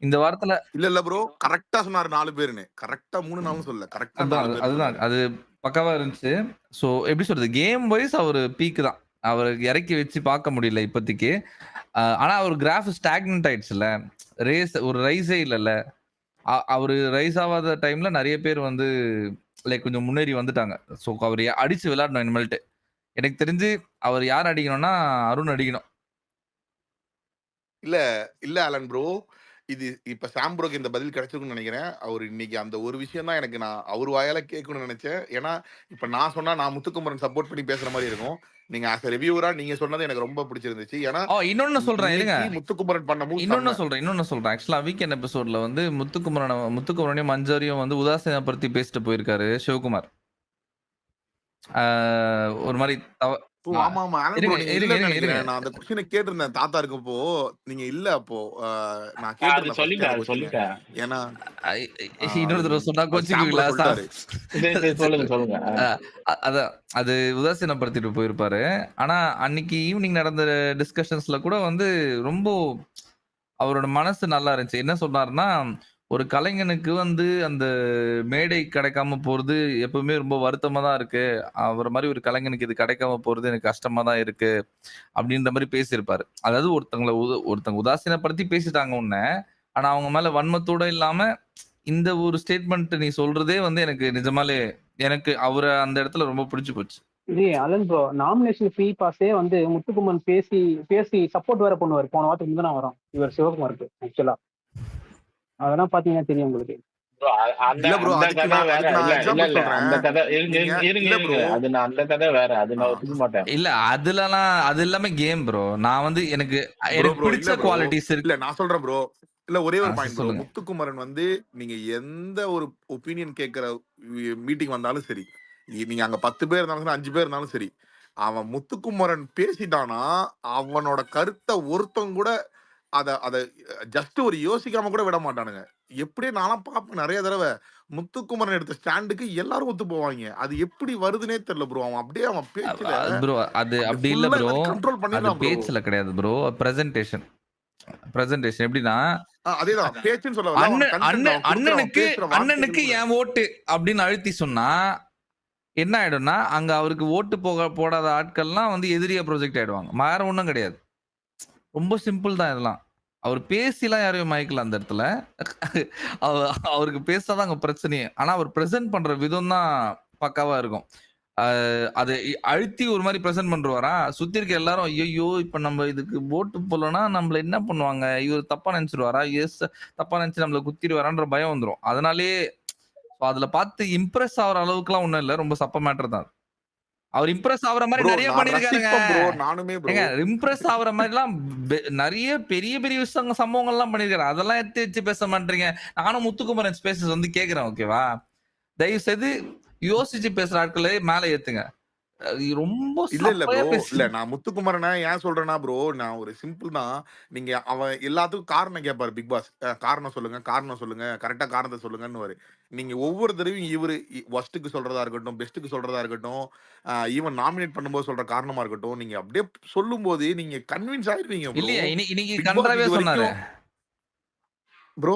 இந்த வாரத்துல இல்ல ப்ரோ கரெக்டா சொன்னாரு 4 பேருன்னு. கரெக்டா 3 நாளும் சொல்லல, கரெக்டா 4 பேர். அதுதான் அது பக்காவா இருந்துச்சு. சோ எப்படி சொல்றது, கேம் வைஸ் அவர் பீக் தான். அவர் இறக்கி வச்சு பார்க்க முடியல இப்போதைக்கு. ஆனா அவர் கிராஃப் ஸ்டாக்னன்ட் ஆயிடுச்சுல, ஒரு ரைஸே இல்லைல்ல. அவரு ரைஸ் ஆகாத டைம்ல நிறைய பேர் வந்து லைக் கொஞ்சம் முன்னேறி வந்துட்டாங்க. ஸோ அவர் அடிச்சு விளையாடணும் இனிமேல்ட்டு. எனக்கு தெரிஞ்சு அவர் யார் அடிக்கணும்னா அருண் அடிக்கணும். இல்ல ஆலன் ப்ரோ, இது இப்ப சாம் ப்ரோக்கு இந்த பதில் கிடைச்சிருக்குன்னு நினைக்கிறேன். அவர் இன்னைக்கு அந்த ஒரு விஷயம் தான் எனக்கு நான் அவர் வாயால கேட்கணும்னு நினைச்சேன். ஏன்னா இப்ப நான் சொன்னா நான் முத்துக்குமரன் சப்போர்ட் பண்ணி பேசுற மாதிரி இருக்கும். நீங்க ஆஸ் ரிவ்யூவரா நீங்க சொன்னது எனக்கு ரொம்ப பிடிச்சிருந்துச்சு. ஏன்னா இன்னொன்னு சொல்றேன் இருங்க, முத்துக்குமரன் பண்ண இன்னொன்னு சொல்றேன். ஆக்சுவலா வீக்கெண்ட் எபிசோட்ல வந்து முத்துக்குமரனையும் மஞ்சரியும் வந்து உதாசீனப்படுத்தி பேசிட்டு போயிருக்காரு சிவகுமார். ஒரு மாதிரி ஆமா நான் அந்த क्वेश्चन கேட்டிருந்தேன் தாத்தா இருக்கப்போ. நீங்க இல்ல அப்போ நான் கேட்டிருந்தேன். ஏன்னா இன்னொரு தடவை சொன்னா கோச்சிக்குவீங்களா? சொல்லுங்க. அதான் அது உதாசீனப்படுத்திட்டு போயிருப்பாரு. ஆனா அன்னைக்கு ஈவினிங் நடந்த டிஸ்கஷன்ஸ்ல கூட வந்து ரொம்ப அவரோட மனசு நல்லா இருந்துச்சு. என்ன சொன்னாருன்னா, ஒரு கலைஞனுக்கு வந்து அந்த மேடை கிடைக்காம போறது எப்பவுமே ரொம்ப வருத்தமா தான் இருக்கு. அவர் மாதிரி ஒரு கலைஞனுக்கு இது கிடைக்காம போறது எனக்கு கஷ்டமா தான் இருக்கு அப்படின்ற மாதிரி பேசியிருப்பாரு. அதாவது ஒருத்தவங்க உதாசீனப்படுத்தி பேசிட்டாங்க உன்ன. ஆனா அவங்க மேல வன்மத்தோட இல்லாம இந்த ஒரு ஸ்டேட்மெண்ட் நீ சொல்றதே வந்து எனக்கு நிஜமாலே எனக்கு அவரை அந்த இடத்துல ரொம்ப பிடிச்சு போச்சு. அலன் ப்ரோ நாமினேஷன் ஃப்ரீ பாஸே வந்து முத்துக்குமன் பேசி பேசி சப்போர்ட் வேற பண்ணுவார். போன வாரத்துக்கு முந்தின வரும் இவர் சிவகுமாருக்கு. ஆக்சுவலா அதெல்லாம் பாத்தீங்கன்னா தெரியும் உங்களுக்கு. அந்த கதை வேற. இல்ல அந்த கதை இருங்க அது நான் அந்த கதை வேற. அது நான் ஒத்துக்க மாட்டேன். இல்ல அதுலலாம் அது எல்லாமே கேம் ப்ரோ. நான் வந்து எனக்கு பிடிச்ச குவாலிட்டிஸ் இருக்கு. இல்ல நான் சொல்றேன் ப்ரோ. இல்ல ஒரே ஒரு பாயிண்ட் ப்ரோ. முத்துக்குமரன் வந்து நீங்க எந்த ஒரு ஒப்பீனியன் கேட்கிற மீட்டிங் வந்தாலும் சரி, நீங்க அங்க 10 பேர் இருந்தாலும் 5 பேர் இருந்தாலும் சரி, அவன் முத்துக்குமரன் பேசிட்டானா அவனோட கருத்தை ஒருத்தவங்க கூட அத ஜஸ்ட் ஒரு யோசிக்காம கூட விட மாட்டானுங்க. எப்படியே நானும் பாப்பேன் நிறைய தடவை. முத்துக்குமரன் எடுத்த ஸ்டாண்டுக்கு எல்லாரும் ஒத்து போவாங்க. அது எப்படி வருதுன்னே தெரியல ப்ரோ. அவன் அப்படியே அவன் பேச்சுல ப்ரோ அது அப்படி இல்ல ப்ரோ. கண்ட்ரோல் பண்ணிடலாம். பேச்சுல கிடையாது ப்ரோ, பிரசன்டேஷன் எப்படின்னா அதேதான் பேச்சுன்னு சொல்ல அண்ணனுக்கு என் ஓட்டு அப்படின்னு அழுத்தி சொன்னா என்ன ஆயிடும்னா அங்க அவருக்கு ஓட்டு போடாத ஆட்கள்லாம் வந்து எதிரியா ப்ரொஜெக்ட் ஆயிடுவாங்க. வேற ஒண்ணும் கிடையாது. ரொம்ப சிம்பிள் தான் இதெல்லாம். அவர் பேசிலாம் யாரையும் மயக்கல அந்த இடத்துல. அவருக்கு பேசாதான் அங்க பிரச்சனையே. ஆனா அவர் பிரசன்ட் பண்ற விதம் தான் பக்காவா இருக்கும். அதை அழுத்தி ஒரு மாதிரி பிரசன்ட் பண்றாரா, சுத்தி இருக்க எல்லாரும் ஐயோ இப்ப நம்ம இதுக்கு ஓட்டு போலனா நம்மள என்ன பண்ணுவாங்க, இவர் தப்பா நினைச்சிருவாரா, எஸ் தப்பா நினைச்சு நம்மள குத்திடுவாரான்ற பயம் வந்துரும். அதனாலேயே அதுல பார்த்து இம்ப்ரெஸ் ஆகிற அளவுக்குலாம் ஒண்ணும் இல்ல. ரொம்ப சப்ப மேட்டர் தான். அவர் இம்ப்ரெஸ் ஆகுற மாதிரி நிறைய பண்ணிருக்காருங்க. இம்ப்ரெஸ் ஆகுற மாதிரி எல்லாம் நிறைய பெரிய பெரிய விஷயங்கள் சம்பவங்கள்லாம் பண்ணிருக்காரு. அதெல்லாம் எடுத்து வச்சு பேச மாட்டீங்க. நானும் முத்துக்குமரன் ஸ்பேசஸ் வந்து கேக்குறேன். ஓகேவா, தயவு செய்து யோசிச்சு பேசுற ஆட்களே மேல ஏத்துங்க. ரொம்ப இல்ல நான் முத்துக்குமரனை ஏன் சொல்றேன்னா ப்ரோ, நான் ஒரு சிம்பிள் தான். நீங்க அவன் எல்லாத்துக்கும் காரணம் கேட்பாரு பிக் பாஸ். காரணம் சொல்லுங்க கரெக்டா காரணத்தை சொல்லுங்கன்னு. நீங்க ஒவ்வொரு தடவையும் இவரு ஒஸ்ட்டுக்கு சொல்றதா இருக்கட்டும், பெஸ்ட்டுக்கு சொல்றதா இருக்கட்டும், ஈவன் நாமினேட் பண்ணும்போது சொல்ற காரணமா இருக்கட்டும், நீங்க அப்படியே சொல்லும் போது நீங்க கன்வின்ஸ் ஆயிருவீங்க இல்லையா. இன்னைக்கு கன்றாவே சொன்னாரு ப்ரோ.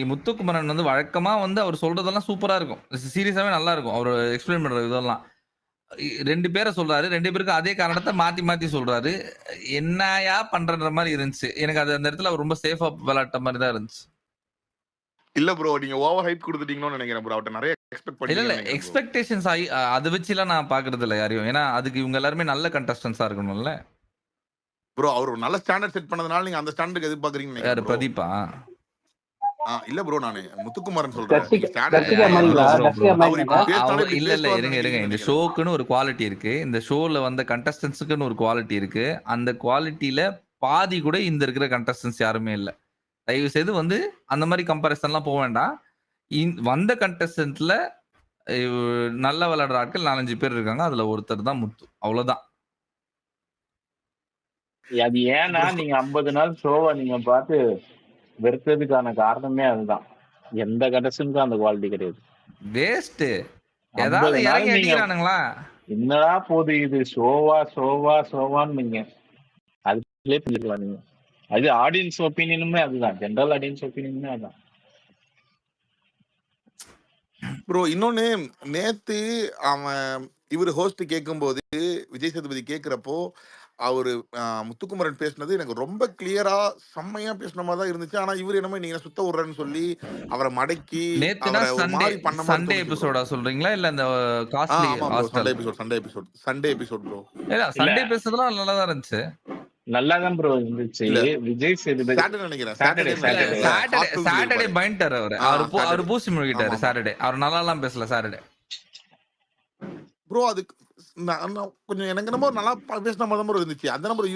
முத்துக்குமரன் வந்து வழக்கமா வந்து அவர் சொல்றதெல்லாம் சூப்பரா இருக்கும். சீரியஸாவே நல்லா இருக்கும். அவர் எக்ஸ்பிளைன் பண்ற இதெல்லாம் 2 பேரை சொல்றாரு. 2 பேருக்கு அதே காரணத்தை மாத்தி சொல்றாரு. என்னயா பண்ற மாதிரி இருந்துச்சு. எனக்கு அது அந்த இடத்துல ரொம்ப சேஃபா விளையாட்ட மாதிரி தான் இருந்துச்சு. இல்ல ப்ரோ, நீங்க ஓவர் ஹைப் கொடுத்துட்டீங்கன்னு நினைக்கிறேன் ப்ரோ. அவட்ட நிறைய எக்ஸ்பெக்ட் பண்ணி இல்ல எக்ஸ்பெக்டேஷன்ஸ் அதை வச்சுலாம் நான் பாக்குறது இல்ல யாரையும். ஏன்னா அதுக்கு இவங்க எல்லாருமே நல்ல கண்டஸ்டன்ஸா இருக்கணும்ல ப்ரோ. அவர் ஒரு நல்ல ஸ்டாண்டர்ட் செட் பண்ணதுனால நீங்க அந்த ஸ்டாண்டர்டுக்கு எதிர்பார்க்கறீங்க. யாரு பிரதீபா? இல்ல ப்ரோ, நானு முத்துக்குமரன் சொல்றேன். இல்ல இருங்க. இந்த ஷோக்குன்னு ஒரு குவாலிட்டி இருக்கு. இந்த ஷோல வந்த கண்டஸ்டன்ஸுக்குன்னு ஒரு குவாலிட்டி இருக்கு. அந்த குவாலிட்டியில பாதி கூட இந்த இருக்கிற கண்டஸ்டன்ஸ் யாருமே இல்ல. தயவு செய்து வந்து அந்த மாதிரி கம்பேரிசன்லாம் போக வேண்டாம். வந்த கண்டஸ்டன்ட்ல நல்லா விளையாடுற ஆட்கள் 4-5 பேர் இருக்காங்க. அதுல ஒருத்தர் தான் முத்து. அவ்வளவுதான். அது ஏன்னா நீங்க 50 நாள் ஷோவை நீங்க பார்த்து வெறுத்ததுக்கான காரணமே அதுதான். எந்த கண்டஸ்டன்ட்டும் அந்த குவாலிட்டி கிடையாது. வேஸ்ட். ஏதாவது இறங்கி அடிக்கிறானுங்களா? என்னடா போது இது ஷோவான்னு நீங்க அதுலயே புரிஞ்சுக்கலாம். நீங்க அது ஆடியன்ஸ் ஒப்பீனியனுமே அதுதான். ஜெனரல் ஆடியன்ஸ் ஒப்பீனியனுமே அதுதான் ப்ரோ. இன்னொன்னு, நேத்து அவன் இவர் ஹோஸ்ட் கேட்கும்போது விஜய் சேதுபதி கேட்கிறப்போ அவரு முத்துக்குமரன் பேசினது எனக்கு ரொம்ப கிளியரா செம்மையா பேசின மாதிரி தான் இருந்துச்சு. ஆனா இவர் என்னமோ நீங்க சுத்த விடுறேன்னு சொல்லி அவரை மடக்கி சண்டே எபிசோடா சொல்றீங்களா இல்ல அந்த costly Sunday episode bro. Sunday பேசுறதுலாம் நல்லா தான் இருந்துச்சு. நல்லாதான் ப்ரோ இருந்துச்சு. விஜய் சேதுபதி சாட்டர்டே பயன்ட்டாரு அவரு பூசி முழுகிட்டாரு. சாட்டர்டே அவர் நல்லா எல்லாம் பேசல. சாட்டர்டே ப்ரோ அது கொஞ்சம் எனக்கு என்னமோ நல்லா பேசின மாதிரி இருந்துச்சு. அந்த நம்பர்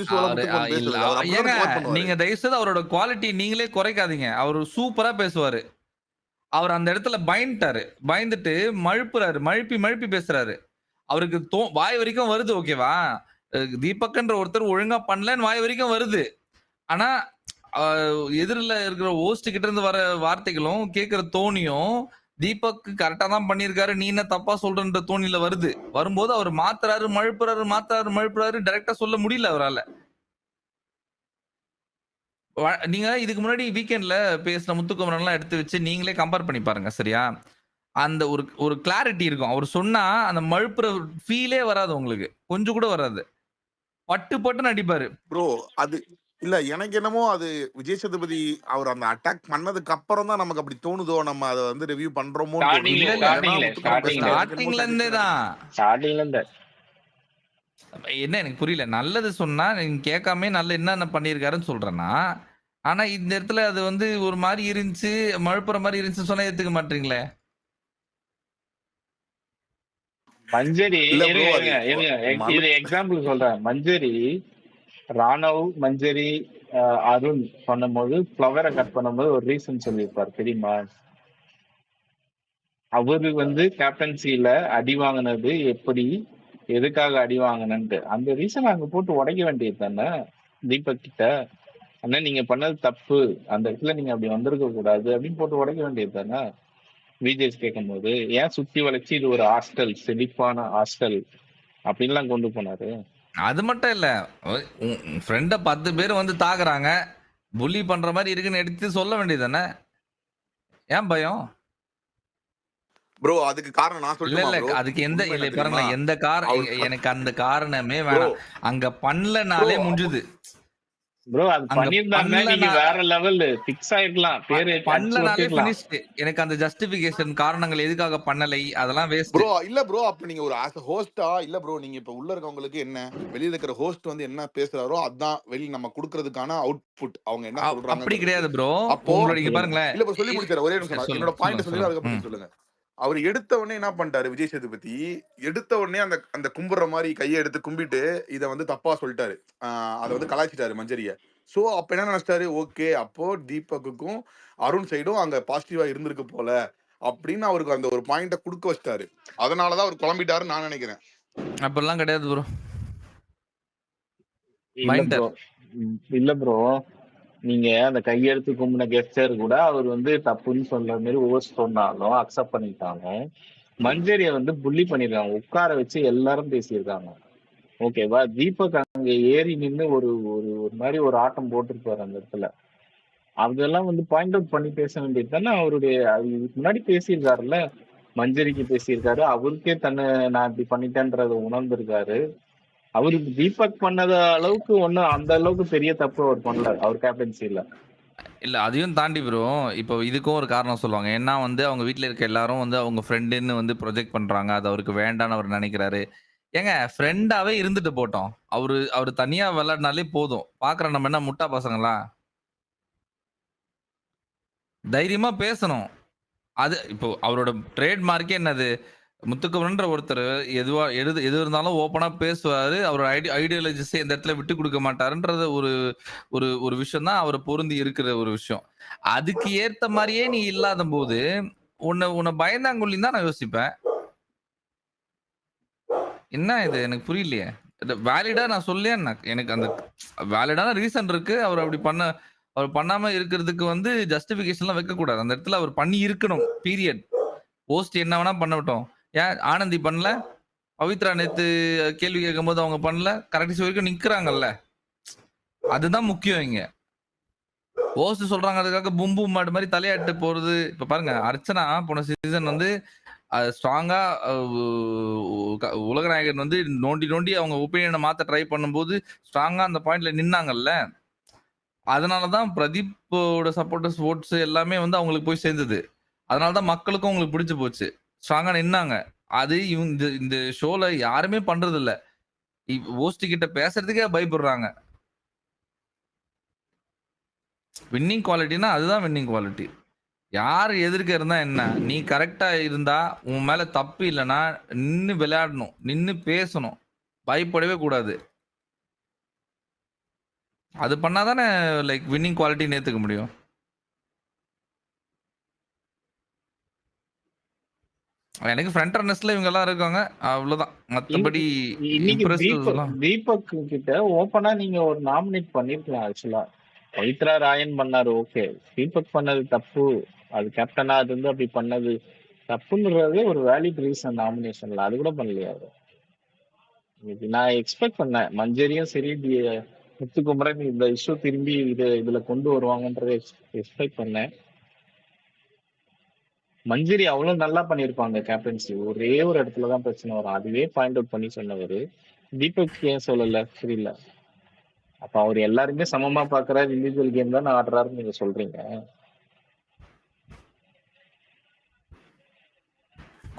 நீங்க தயவுசெய்து அவரோட குவாலிட்டி நீங்களே குறைக்காதீங்க. அவரு சூப்பரா பேசுவாரு. அவர் அந்த இடத்துல பயந்துட்டு மழுப்பி பேசுறாரு. அவருக்கு வாய் வரைக்கும் வருது. ஓகேவா, தீபக்ன்ற ஒருத்தர் ஒழுங்கா பண்ணலன்னு வாய் வரைக்கும் வருது. ஆனா எதிரில இருக்கிற ஹோஸ்ட் கிட்ட இருந்து வர வார்த்தைகளும் கேட்கிற தோணியும் தீபக் கரெக்டா தான் பண்ணிருக்காரு, நீ என்ன தப்பா சொல்றன்ற தோணில வரும்போது அவர் மழுப்புறாரு டைரக்டா சொல்ல முடியல அவரால. நீங்க இதுக்கு முன்னாடி வீக்கெண்ட்ல பேசின முத்துக்குமரன் எல்லாம் எடுத்து வச்சு நீங்களே கம்பேர் பண்ணி பாருங்க. சரியா, அந்த ஒரு கிளாரிட்டி இருக்கும். அவர் சொன்னா அந்த மழுப்புற ஃபீலே வராது உங்களுக்கு, கொஞ்சம் கூட வராது. பட்டுன்னு அடிப்பாரு ப்ரோ. அது இல்ல எனக்கு என்னமோ அது விஜய் சேதுபதி அவர் அந்த அட்டாக் பண்ணதுக்கு அப்புறம் தான் நமக்கு அப்படி தோணுதோ, நம்ம அதை வந்து ரிவ்யூ பண்றோமோன்னு தோணுது. இல்ல ஸ்டார்டிங்ல இல்ல இல்லைன்னா முத்துக்குமரன் பேசுறது எனக்கு என்னமோ ஸ்டார்டிங்ல இருந்தே சாட்டிஸ்ஃபை தான். ஸ்டார்டிங்ல இருந்து என்ன எனக்கு புரியல. நல்லது சொன்னா நீங்க கேட்காம நல்ல என்னென்ன பண்ணியிருக்காருன்னு சொல்றேன்னா, ஆனா இந்த இடத்துல அது வந்து ஒரு மாதிரி இருந்துச்சு, மழுப்புற மாதிரி இருந்துச்சு சொன்னா ஏத்துக்க மாட்டீங்களே. மஞ்சரி இல்ல ப்ரோ, இருங்க அது இருங்க இருங்க இது மலு எக்ஸாம்பிள் சொல்றேன். மஞ்சரி ராணவ் மஞ்சரி அருண் பண்ணும்போது ஃப்ளவரை கட் பண்ணும்போது ஒரு ரீசன் சொல்லியிருப்பார் தெரியுமா? அவரு வந்து கேப்டன்சில அடி வாங்கினது எப்படி, எதுக்காக அடி வாங்கினன்ட்டு அந்த ரீசன் அங்க போட்டு உடைக்க வேண்டியது தானே தீபக் கிட்ட. அண்ணா நீங்க பண்ணது தப்பு, அந்த இடத்துல நீங்க அப்படி வந்திருக்க கூடாது அப்படின்னு போட்டு உடைக்க வேண்டியது தானே விஜேஸ் கேட்கும் போது. ஏன் சுத்தி வளைச்சு இது ஒரு ஹாஸ்டல், செழிப்பான ஹாஸ்டல் அப்படின்லாம் கொண்டு போனாரு? அது மட்டும் இல்ல, ஃப்ரெண்ட 10 பேர் வந்து தாக்குறாங்க, புள்ளி பண்ற மாதிரி இருக்குன்னு எடுத்து சொல்ல வேண்டியது தானே. ஏன் பயம்? ப்ரோ அதுக்கு காரணம் நான் இல்ல சொல்லட்டுமா இல்ல ப்ரோ? அதுக்கு எந்த உண்மை என்ன இல்ல தெரியுமா? பாருங்களேன், எந்த அவர் எனக்கு அந்த காரணமே ப்ரோ வேணாம். அங்க ப்ரோ பண்ணலனாலே முடிஞ்சுது. ப்ரோ அது அங்க பண்ணியிருந்தாருன்னா நீங்க பண்ணலனா வேற லெவல் பிக்ஸ் ஆயிருக்கலாம், பேரு அடிச்சு பண்ணலனாலே ஒட்டிருக்கலாம். ஃபினிஷ்டு. எனக்கு அந்த ஜஸ்டிபிகேஷன் காரணங்கள் எதுக்காக பண்ணலை அதெல்லாம் வேஸ்ட். ப்ரோ இல்ல ப்ரோ, அப்ப நீங்க ஒரு ஆஸ் ஹோஸ்டா இல்ல ப்ரோ, நீங்க இப்ப உள்ள இருக்கவங்களுக்கு என்ன வெளியில இருக்கிற ஹோஸ்ட் வந்து என்ன பேசுறாரோ அதான் வெளிய நம்ம கொடுக்கறதுக்கான அவுட்புட், அவங்க என்ன அப்படி சொல்றாங்கிறது. கிடையாது ப்ரோ. அப்போ உங்களோட இங்க பாருங்களேன். இல்ல ப்ரோ சொல்லி முடிச்சாரு, ஒரே நிமிஷம் சொல்லுங்க என்னோட பாயிண்ட் சொல்லுங்க சொல்லி சொல்லுங்க. அதுக்கப்புறம் நீங்க சொல்லுங்க. அவர் எடுத்த உடனே என்ன பண்ணிட்டாரு விஜய் சேதுபதி, எடுத்த உடனே அந்த அந்த கும்புற மாதிரி கையை எடுத்து கும்பிட்டு இதை வந்து தப்பா சொல்லிட்டாரு. அதை வந்து கலாய்ச்சிட்டாரு மஞ்சரிய. சோ அப்ப என்ன நினைச்சிட்டாரு, ஓகே அப்போ தீபக்குக்கும் அருண் சைடும் அங்க பாசிட்டிவா இருந்திருக்கு போல அப்படின்னு அவருக்கு அந்த ஒரு பாயிண்ட குடுக்க வச்சிட்டாரு. அதனாலதான் அவர் குழம்பிட்டாருன்னு நான் நினைக்கிறேன். அப்படிலாம் கிடையாது ப்ரோ. இல்ல ப்ரோ, இல்ல ப்ரோ, நீங்க அந்த கையெழுத்து கும்பின கெஸ்டர் கூட அவர் வந்து தப்புன்னு சொல்ற மாதிரி ஓஸ் சொன்னாலும் அக்செப்ட் பண்ணிட்டாங்க. மஞ்சரிய வந்து புள்ளி பண்ணிருக்காங்க, உட்கார வச்சு எல்லாரும் பேசியிருக்காங்க. ஓகேவா? தீபக் அங்க ஏறி நின்று ஒரு ஒரு ஒரு மாதிரி ஒரு ஆட்டம் போட்டிருப்பாரு அந்த இடத்துல. அதெல்லாம் வந்து பாயிண்ட் அவுட் பண்ணி பேச வேண்டியது தானே அவருடைய. இதுக்கு முன்னாடி பேசியிருக்காருல்ல, மஞ்சரிக்கு பேசியிருக்காரு, அவருக்கே தன்னை நான் இப்படி பண்ணிட்டேன்றத உணர்ந்திருக்காரு. அவருக்கு தீபக் பண்ணத அளவுக்கு ஒன்னும் அந்த அளவுக்கு பெரிய தப்பு அவர் பண்ணல அவர் கேப்டன்சில. இல்ல அதையும் தாண்டி ப்ரோ, இப்போ இதுக்கும் ஒரு காரணம் சொல்லுவாங்க. ஏன்னா வந்து அவங்க வீட்ல இருக்க எல்லாரும் வந்து அவங்க ஃப்ரெண்டுன்னு வந்து ப்ரொஜெக்ட் பண்றாங்க. அது அவருக்கு வேண்டான்னு அவர் நினைக்கிறாரு. ஏங்க ஃப்ரெண்டாவே இருந்துட்டு போட்டோம். அவரு தனியா விளையாடினாலே போதும். பாக்குற நம்ம என்ன முட்டா பசங்களா? தைரியமா பேசணும். அது இப்போ அவரோட ட்ரேட் மார்க்கே என்னது? முத்துக்குமரன்ற ஒருத்தர் எது இருந்தாலும் ஓப்பனா பேசுவாரு. அவரோட ஐடியாலஜிஸ் இந்த இடத்துல விட்டு கொடுக்க மாட்டாருன்றது ஒரு ஒரு ஒரு விஷயம் தான் அவரை பொருந்தி இருக்கிற ஒரு விஷயம். அதுக்கு ஏத்த மாதிரியே நீ இல்லாத போது உன்னை பயந்தாங்கொல்லின்னு தான் நான் யோசிப்பேன். என்ன இது எனக்கு புரியலையே. வேலிடா நான் சொல்லியே எனக்கு அந்த வேலிடான ரீசன் இருக்கு. அவர் பண்ணாம இருக்கிறதுக்கு வந்து ஜஸ்டிபிகேஷன்லாம் வைக்க கூடாது. அந்த இடத்துல அவர் பண்ணி இருக்கணும். பீரியட். போஸ்ட் என்ன வேணா பண்ணட்டும். ஏன் ஆனந்தி பண்ணல? பவித்ரா நேத்து கேள்வி கேட்கும்போது அவங்க பண்ணல? கரெக்ட் வரைக்கும் நிக்கிறாங்கல்ல. அதுதான் முக்கியம் இங்க. போஸ்ட் சொல்றாங்க அதுக்காக பூம் பூம் மாடு மாதிரி தலையாட்டு போறது. இப்ப பாருங்க, அர்ச்சனா போன சீசன் வந்து ஸ்ட்ராங்கா உலகநாயகன் வந்து நோண்டி அவங்க ஒப்பீனியனை மாத்த ட்ரை பண்ணும்போது ஸ்ட்ராங்கா அந்த பாயிண்ட்ல நின்னாங்கல்ல. அதனாலதான் பிரதீப்போட சப்போர்ட்டர்ஸ் ஓட்ஸ் எல்லாமே வந்து அவங்களுக்கு போய் சேர்ந்தது. அதனாலதான் மக்களுக்கும் அவங்களுக்கு பிடிச்சு போச்சு. ஸ்ட்ராங்கா நின்னாங்க. அது இந்த ஷோல யாருமே பண்றது இல்ல. ஹோஸ்ட் கிட்ட பேசுறதுக்கே பயப்படுறாங்க. வின்னிங் குவாலிட்டினா அதுதான் வின்னிங் குவாலிட்டி. யார் எதிர்க்க இருந்தா என்ன, நீ கரெக்டா இருந்தா உன் மேல தப்பு இல்லைன்னா நின்னு விளையாடணும், நின்னு பேசணும், பயப்படவே கூடாது. அது பண்ணாதானே லைக் வின்னிங் குவாலிட்டி ஏத்துக்க முடியும். எனக்கு ஃப்ரண்ட் ரன்னர்ஸ்ல இவங்க எல்லாம் இருக்காங்க, அவ்வளவுதான். மத்தபடி தீபக் கிட்ட ஓப்பனா நீங்க ஒரு நாமினேட் பண்ணிருக்கலாம். ஆக்சுவலா பவித்ரா ராயன் பண்ணாரு, ஓகே. தீபக் பண்ணது தப்பு, அது கேப்டனா இருந்து அப்படி பண்ணது தப்புன்றதே ஒரு வேலிட் ரீசன் நாமினேஷன்ல. அது கூட பண்ணலையா அவரு? நான் எக்ஸ்பெக்ட் பண்ணேன் மஞ்சரியும் சரி முத்துக்குமரன் இந்த இஷ்யூ திரும்பி இதுல கொண்டு வருவாங்கன்றதை எக்ஸ்பெக்ட் பண்ணேன். மஞ்சரி அவ்வளவு நல்லா பண்ணிருப்பாங்க கேப்டன்சி. ஒரே ஒரு இடத்துலதான் பிரச்சனை வரும், அதுவே பாயிண்ட் அவுட் பண்ணி சொன்னவரு. தீபக் ஏன் சொல்லல? புரியல. அப்ப அவர் எல்லாருமே சமமா பாக்குறாரு, இண்டிவிஜுவல் கேம் தான் ஆடுறாருன்னு நீங்க சொல்றீங்க.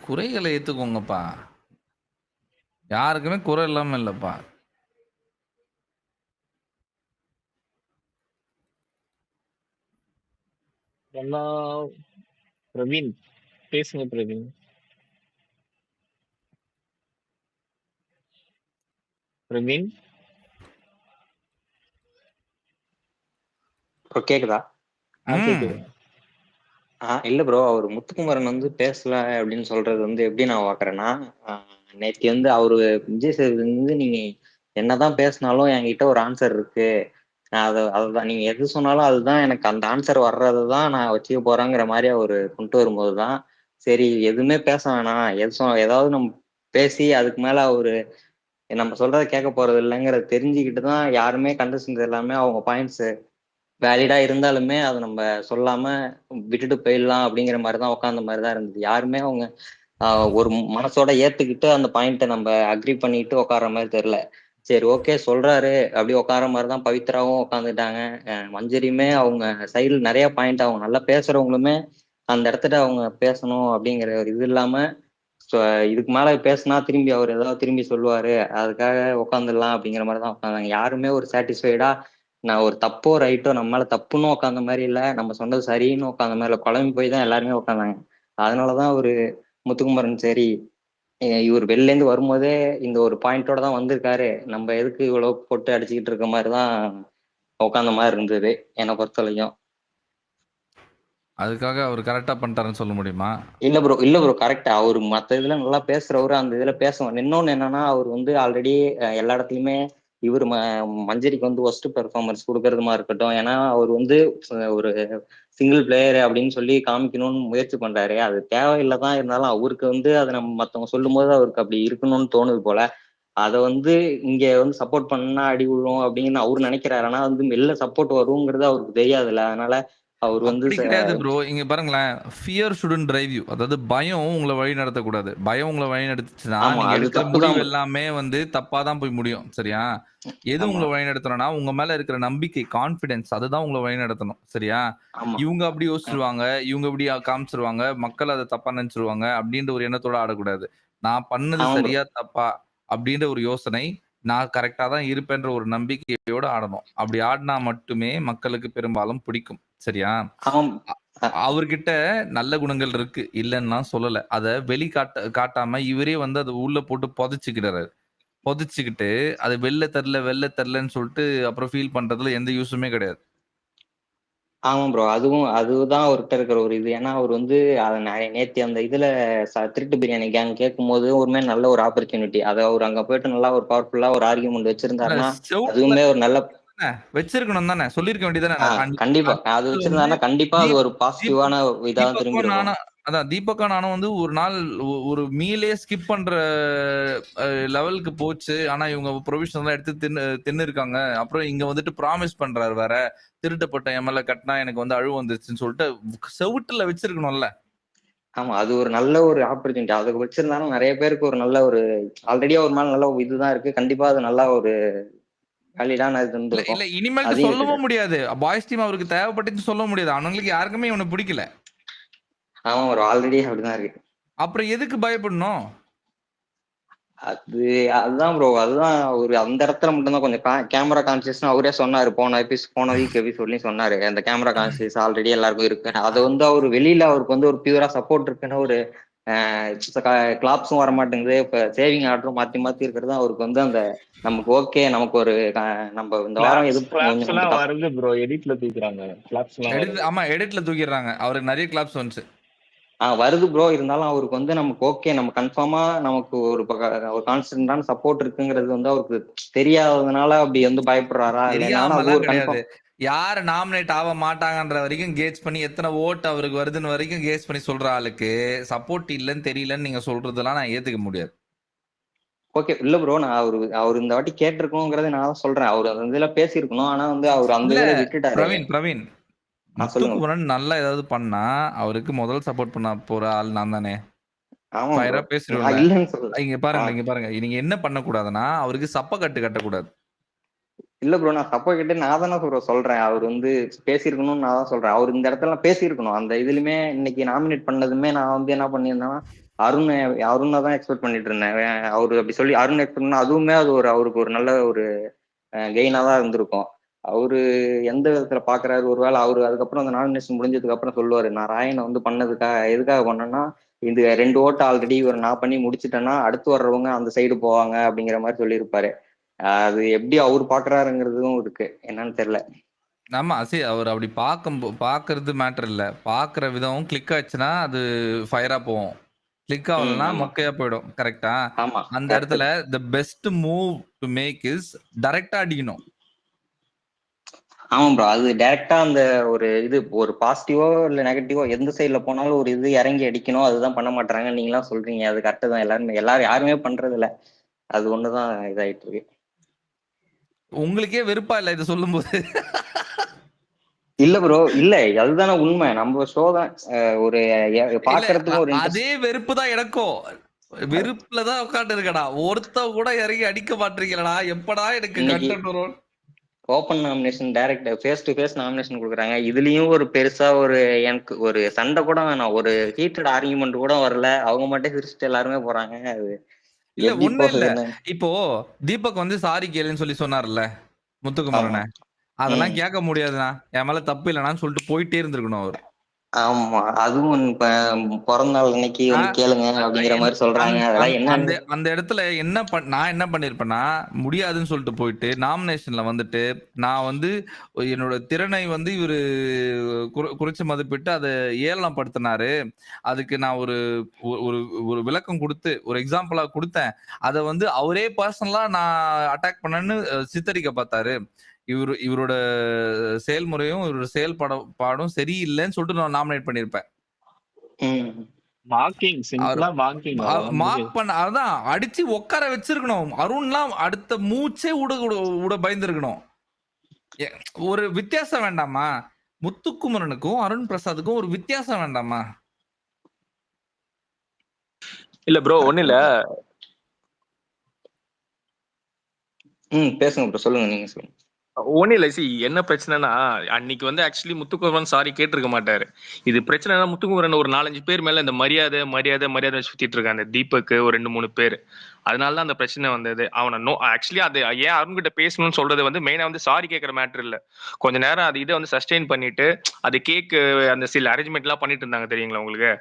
குறைகளை ஏத்துக்கோங்கப்பா. யாருக்குமே குறை இல்லாம இல்லப்பா. எல்லாம் பிரவீன் பேசுங்க பிரவீன். பிரவீன் ப்ரோ கேக்குதா? கேக்குது. இல்ல ப்ரோ, அவர் முத்துக்குமரன் வந்து பேசல அப்படின்னு சொல்றது வந்து எப்படி நான் பாக்குறேன்னா, நேத்தி வந்து அவரு விஜய் சேதுபதி வந்து நீங்க என்னதான் பேசினாலும் என்கிட்ட ஒரு ஆன்சர் இருக்கு, நான் அதுதான் நீங்க எது சொன்னாலும் அதுதான் எனக்கு அந்த ஆன்சர் வர்றதுதான் நான் வச்சுக்க போறேங்கிற மாதிரி அவரு கொண்டு வரும்போதுதான் சரி எதுவுமே பேச வேணாம், ஏதாவது நம்ம பேசி அதுக்கு மேல அவரு நம்ம சொல்றதை கேட்க போறது இல்லைங்கிறத தெரிஞ்சுக்கிட்டு தான் யாருமே கண்டஸ்டன்ஸ் எல்லாமே அவங்க பாயிண்ட்ஸ் வேலிடா இருந்தாலுமே அதை நம்ம சொல்லாம விட்டுட்டு போயிடலாம் அப்படிங்கிற மாதிரிதான் உட்காந்த மாதிரிதான் இருந்தது. யாருமே அவங்க ஒரு மனசோட ஏத்துக்கிட்டு அந்த பாயிண்ட்டை நம்ம அக்ரி பண்ணிட்டு உட்கார்ற மாதிரி தெரியல. சரி ஓகே சொல்றாரு அப்படி உட்கார மாதிரிதான் பவித்ராவும் உட்காந்துட்டாங்க. மஞ்சரியுமே அவங்க சைடுல நிறைய பாயிண்ட், அவங்க நல்லா பேசுறவங்களுமே அந்த இடத்துல அவங்க பேசணும் அப்படிங்கிற ஒரு இது இல்லாம இதுக்கு மேல பேசினா திரும்பி அவர் ஏதாவது திரும்பி சொல்லுவாரு, அதுக்காக உட்காந்துடலாம் அப்படிங்கிற மாதிரிதான் உட்காந்தாங்க. யாருமே ஒரு சாட்டிஸ்ஃபைடா நான் ஒரு தப்போ ரைட்டோ நம்ம மேல தப்புன்னு உட்காந்த மாதிரி இல்ல, நம்ம சொன்னது சரின்னு உட்காந்த மாதிரி இல்ல, குழம்பு போய் தான் எல்லாருமே உட்காந்தாங்க. அதனாலதான் ஒரு முத்துக்குமரன் சரி இவர் வெளில இருந்து வரும்போதே இந்த ஒரு பாயிண்டோட தான் வந்திருக்காரு, நம்ம எதுக்கு இவ்வளவு போட்டு அடிச்சுக்கிட்டு இருக்க மாதிரிதான் உட்காந்த மாதிரி இருந்தது என்னை பொறுத்தவரைக்கும். அதுக்காக அவர் கரெக்டா பண்ணிட்டாருன்னு சொல்ல முடியுமா? இல்ல ப்ரோ கரெக்டா அவரு மத்த இதுல நல்லா பேசுறவரு அந்த இதுல பேசுவார். இன்னொன்னு என்னன்னா அவர் வந்து ஆல்ரெடி எல்லா இடத்துலயுமே இவர் மஞ்சரிக்கு வந்து ஒஸ்ட் பெர்ஃபார்மன்ஸ் கொடுக்கறதுமா இருக்கட்டும், ஏன்னா அவர் வந்து ஒரு சிங்கிள் பிளேயர் அப்படின்னு சொல்லி காமிக்கணும்னு முயற்சி பண்றாரு. அது தேவையில்லைதான், இருந்தாலும் அவருக்கு வந்து அதை நம்ம மத்தவங்க சொல்லும் போது அவருக்கு அப்படி இருக்கணும்னு தோணுது போல. அதை வந்து இங்க வந்து சப்போர்ட் பண்ணா அடி விழும் அப்படின்னு அவரு நினைக்கிறாரு. ஆனா வந்து வெளில சப்போர்ட் வருங்கிறது அவருக்கு தெரியாதுல்ல. அதனால அவர் வந்து அப்படி கிடையாது ப்ரோ. இங்க பாருங்களேன், ஃபியர் ஷுடன்ட் டிரைவ் யூ. அதாவது பயம் உங்களை வழி நடத்தக்கூடாது. பயம் உங்களை வழி நடத்துச்சுன்னா நீங்க அது எடுக்கிற தப்புதான் முடிவு bro. எல்லாமே வந்து தப்பா தான் போய் முடியும். சரியா? எது ஆமா உங்களை வழி நடத்தணும்னா உங்க மேல இருக்கிற நம்பிக்கை, கான்பிடன்ஸ், அதுதான் உங்களை வழி நடத்தணும். சரியா? ஆமா இவங்க அப்படி யோசிச்சிருவாங்க, இவங்க இப்படி காமிச்சிருவாங்க, மக்கள் அதை தப்பா நினைச்சிருவாங்க அப்படின்ற ஒரு எண்ணத்தோட ஆடக்கூடாது. நான் பண்ணது ஆமா ப்ரோ. சரியா தப்பா அப்படின்ற ஒரு யோசனை, நான் கரெக்டா தான் இருப்பேன்ற ஒரு நம்பிக்கையோட ஆடணும். அப்படி ஆடினா மட்டுமே மக்களுக்கு பெரும்பாலும் பிடிக்கும். சரியா? ஆமாம். அவர்கிட்ட நல்ல குணங்கள் இருக்கு, இல்லைன்னா சொல்லல. அத காட்டாம இவரே வந்து அதை உள்ள போட்டு புதைச்சுக்கிட்டாரு. புதைச்சுக்கிட்டு அது வெளில தரலன்னு சொல்லிட்டு அப்புறம் ஃபீல் பண்றதுல எந்த யூஸுமே கிடையாது. ஆமா ப்ரோ, அதுதான் அவர்கிட்ட இருக்கிற ஒரு இது. ஏன்னா அவர் வந்து அதை நேத்தி அந்த இதுல திருட்டு பிரியாணி கேங் கேட்கும் போது ஒருமே நல்ல ஒரு ஆப்பர்ச்சுனிட்டி, அதை அவர் அங்க போயிட்டு நல்லா ஒரு பவர்ஃபுல்லா ஒரு ஆர்கியூமெண்ட் வச்சிருந்தாருன்னா அதுவுமே ஒரு நல்ல வச்சிருக்கணும் தானே, சொல்லிருக்க வேண்டியதானே. கண்டிப்பா அது வச்சிருந்தாருன்னா கண்டிப்பா அது ஒரு பாசிட்டிவான இதான் திரும்பி இருக்கும். அதான் தீபக்கா நானும் வந்து ஒரு நாள் ஒரு மீலே ஸ்கிப் பண்ற லெவலுக்கு போச்சு. ஆனா இவங்க ப்ரொவிஷன் எல்லாம் எடுத்து தின்னு இருக்காங்க. அப்புறம் இங்க வந்துட்டு ப்ராமிஸ் பண்றாரு வேற, திருட்டப்பட்ட எம்எல்ஏ கட்டினா எனக்கு வந்து அழுவு வந்துருச்சுன்னு சொல்லிட்டு செவுட்டுல வச்சிருக்கணும்ல. ஆமா அது ஒரு நல்ல ஒரு ஆப்பர்ச்சுனிட்டி, அதுக்கு வச்சிருந்தாலும் நிறைய பேருக்கு ஒரு நல்ல ஒரு ஆல்ரெடி ஒரு மேல நல்ல இதுதான் இருக்கு. கண்டிப்பா அது நல்லா ஒரு வேலிடான இது இருந்திருக்கும். இல்ல இனிமேல் சொல்லவும் முடியாது. பாய்ஸ் டீம் அவருக்கு தேவைப்பட்டுச்சு சொல்ல முடியாது. அவங்களுக்கு யாருக்குமே இவனை பிடிக்கல. ஆமா ஒரு ஆல்ரெடி அப்படிதான் இருக்கு. அப்புறம் எதுக்கு பயப்படணும்? அதுதான் ப்ரோ, அதுதான் ஒரு அந்த இடத்துல மட்டும்தான் கொஞ்சம் கேமரா கான்சியஸ் அவரே சொன்னாரு. போன வீக் சொல்லி சொன்னாரு அந்த கேமரா கான்சியஸ் ஆல்ரெடி எல்லாருக்கும் இருக்கு. அதை வந்து அவர் வெளியில அவருக்கு வந்து ஒரு பியூரா சப்போர்ட் இருக்குன்னு ஒரு கிளாப்ஸும் வர மாட்டேங்குது. இப்ப சேவிங் ஆர்டரும் மாத்தி இருக்கிறது அவருக்கு வந்து அந்த நமக்கு ஓகே, நமக்கு ஒரு நம்ம இந்த வாரம் எது வருது ப்ரோ, எடிட்ல தூக்குறாங்க. ஆமா எடிட்ல தூக்கிடுறாங்க. அவருக்கு நிறைய கிளாப்ஸ் வந்துச்சு. வருது ப்ரோ. இருந்தாலும் அவருக்கு வந்து நமக்கு ஓகே, நம்ம கன்ஃபார்மா நமக்கு ஒரு கான்ஸ்டன்டான சப்போர்ட் இருக்குங்கிறது வந்து அவருக்கு தெரியாததுனால அப்படி வந்து பயப்படுறாரா தெரியாமலாம் கிடையாது. யாரு நாமினேட் ஆக மாட்டாங்கன்ற வரைக்கும் கேட்ச் பண்ணி எத்தனை ஓட்டு அவருக்கு வருதுன்னு வரைக்கும் கேட்ச் பண்ணி சொல்ற ஆளுக்கு சப்போர்ட் இல்லன்னு தெரியலன்னு நீங்க சொல்றதெல்லாம் நான் ஏத்துக்க முடியாது. ஓகே இல்ல ப்ரோ, நான் அவர் இந்த வாட்டி கேட்டிருக்கணுங்கிறத நான் சொல்றேன். அவர் அந்த இதுல பேசியிருக்கணும். ஆனா வந்து அவர் அந்த இதுல விட்டுட்டாரு. பிரவீன் முத்துக்குமரன் நல்லா ஏதாவது பண்ணா அவருக்கு முதல் சப்போர்ட் பண்ண போற ஆள் நான் தானே. பேசுறேன். இங்க பாருங்க நீங்க என்ன பண்ண கூடாதுன்னா அவருக்கு சப்ப கட்டக்கூடாது. இல்ல ப்ரோ, நான் தப்பா கேட்டு நான் தானே ப்ரோ சொல்றேன். அவர் வந்து பேசியிருக்கணும்னு நான் தான் சொல்றேன். அவர் இந்த இடத்துல பேசியிருக்கணும். அந்த இதுலயுமே இன்னைக்கு நாமினேட் பண்ணதுமே நான் வந்து என்ன பண்ணியிருந்தேன்னா, அருண் அருணை தான் எக்ஸ்பெக்ட் பண்ணிட்டு இருந்தேன். அவரு அப்படி சொல்லி அருண் எக்ஸ்பெக்ட் பண்ணா அதுவுமே அது ஒரு அவருக்கு ஒரு நல்ல ஒரு கெயினா தான் இருந்திருக்கும். அவரு எந்த விதத்துல பாக்குறாரு, ஒருவேளை அவரு அதுக்கப்புறம் அந்த நாமினேஷன் முடிஞ்சதுக்கு அப்புறம் சொல்லுவாரு, நான் ராயனை வந்து பண்ணதுக்காக எதுக்காக பண்ணேன்னா, இந்த 2 ஓட்டு ஆல்ரெடி இவர் நான் பண்ணி முடிச்சிட்டேன்னா அடுத்து வர்றவங்க அந்த சைடு போவாங்க அப்படிங்கிற மாதிரி சொல்லியிருப்பாரு. அது எப்படி அவரு பாக்குறாருங்கிறதும் இருக்கு, என்னன்னு தெரியல. ஆமா சரி, அவர் அப்படி பாக்குறது மேட்டர் இல்ல, பாக்குற விதம் கிளிக் ஆச்சுன்னா அது ஃபயரா போகும், கிளிக் ஆகலன்னா ஆமா மொக்கையா போயிடும். கரெக்டா? ஆமா அந்த correct. இடத்துல the best move to make is டைரக்டா அடிக்கணும். ஆமா ப்ரோ, அது டைரக்டா அந்த ஒரு இது ஒரு பாசிட்டிவோ இல்ல நெகட்டிவோ எந்த சைட்ல போனாலும் ஒரு இது இறங்கி அடிக்கணும். அதுதான் பண்ண மாட்டாங்க. நீங்களாம் சொல்றீங்க, அது கரெக்ட் தான். எல்லாரும் யாருமே பண்றது இல்ல. அது ஒண்ணுதான் இதாயிட்டு இருக்கு. உங்களுக்கே வெறுப்பா இல்ல இதை சொல்லும் போது? இல்ல ப்ரோ, இல்ல அதுதானே உண்மை. நம்ம ஷோ தான் ஒரு பாக்குறதுக்கும் ஒரு இன்ட்ரெஸ்ட். அதே வெறுப்பு தான் எனக்கும். வெறுப்புலதான் உட்காந்து இருக்கடா, ஒருத்த கூட இறங்கி அடிக்க மாட்டீங்களா, எப்படா எனக்கு கண்டென்ட் வரும். Open nomination direct face to face nomination கொடுக்குறாங்க. இதுலயும் ஒரு பெருசா ஒரு எனக்கு ஒரு சண்டை கூட வேணாம், ஒரு ஹீட்டட் ஆர்குமெண்ட் கூட வரல. அவங்க மட்டும் சிரிச்சுட்டு எல்லாருமே போறாங்க. அது இல்ல எப்படி ஒண்ணு இல்ல, போகுதுன்னு. இப்போ தீபக் வந்து சாரி கேளுன்னு சொன்னார்ல முத்துக்குமரனை, அதெல்லாம் கேட்க முடியாதுண்ணா, என் மேல தப்பு இல்லைனான்னு சொல்லிட்டு போயிட்டே இருந்திருக்கணும் அவர். ஆமா, அதுவும் பிறந்த நாள் அன்னைக்கு வந்து கேளுங்க அப்படிங்கிற மாதிரி சொல்றாங்க. அதெல்லாம் என்ன அந்த இடத்துல நான் என்ன பண்ணிருப்பேன்னா, முடியாதுன்னு சொல்லிட்டு போயிட்டு நாமினேஷன்ல வந்துட்டு நான் வந்து என்னோட திறனை வந்து இவரு குறிச்சு மதிப்பிட்டு அதை ஏளனப்படுத்தினாரு, அதுக்கு நான் ஒரு ஒரு விளக்கம் கொடுத்து ஒரு எக்ஸாம்பிளா கொடுத்தேன். அதை வந்து அவரே பர்சனலா நான் அட்டாக் பண்ணேன்னு சித்தரிக்க பார்த்தாரு. இவரோட செயல்முறையும் இவரோட செயல்பாடும் சரியில்லைன்னு சொல்லிட்டு நான் நாமினேட் பண்ணிருப்பேன். அதான் அடிச்சு உட்கார வச்சிருக்கணும். அருண்லாம் அடுத்த மூச்சே விட பயந்துருக்கணும். ஒரு வித்தியாசம் வேண்டாமா? முத்துக்குமரனுக்கும் அருண் பிரசாத்துக்கும் ஒரு வித்தியாசம் வேண்டாமா? இல்ல ப்ரோ, ஒண்ணு இல்ல. பேசுங்க ப்ரோ, சொல்லுங்க, நீங்க சொல்லுங்க. ஒண்ணு இல்ல, என்ன பிரச்சனைனா, அன்னைக்கு வந்து ஆக்சுவலி முத்துக்குமரன் சாரி கேட்டிருக்க மாட்டாரு. இது பிரச்சனைனா, முத்துக்குமரன் ஒரு 4-5 பேர் மேல இந்த மரியாதை சுத்திட்டு இருக்காங்க. தீபக் ஒரு 2-3 பேர். அதனாலதான் அந்த பிரச்சனை வந்தது. அவனை ஆக்சுவலி அது ஏன் அருண் கிட்ட பேசணும்னு சொல்றது வந்து மெயினா வந்து சாரி கேட்கற மேட்டர் இல்ல. கொஞ்ச நேரம் அது இதை வந்து சஸ்டெயின் பண்ணிட்டு அது கேக் அந்த சில அரேஞ்ச்மெண்ட் எல்லாம் பண்ணிட்டு இருந்தாங்க, தெரியுங்களா உங்களுக்கு?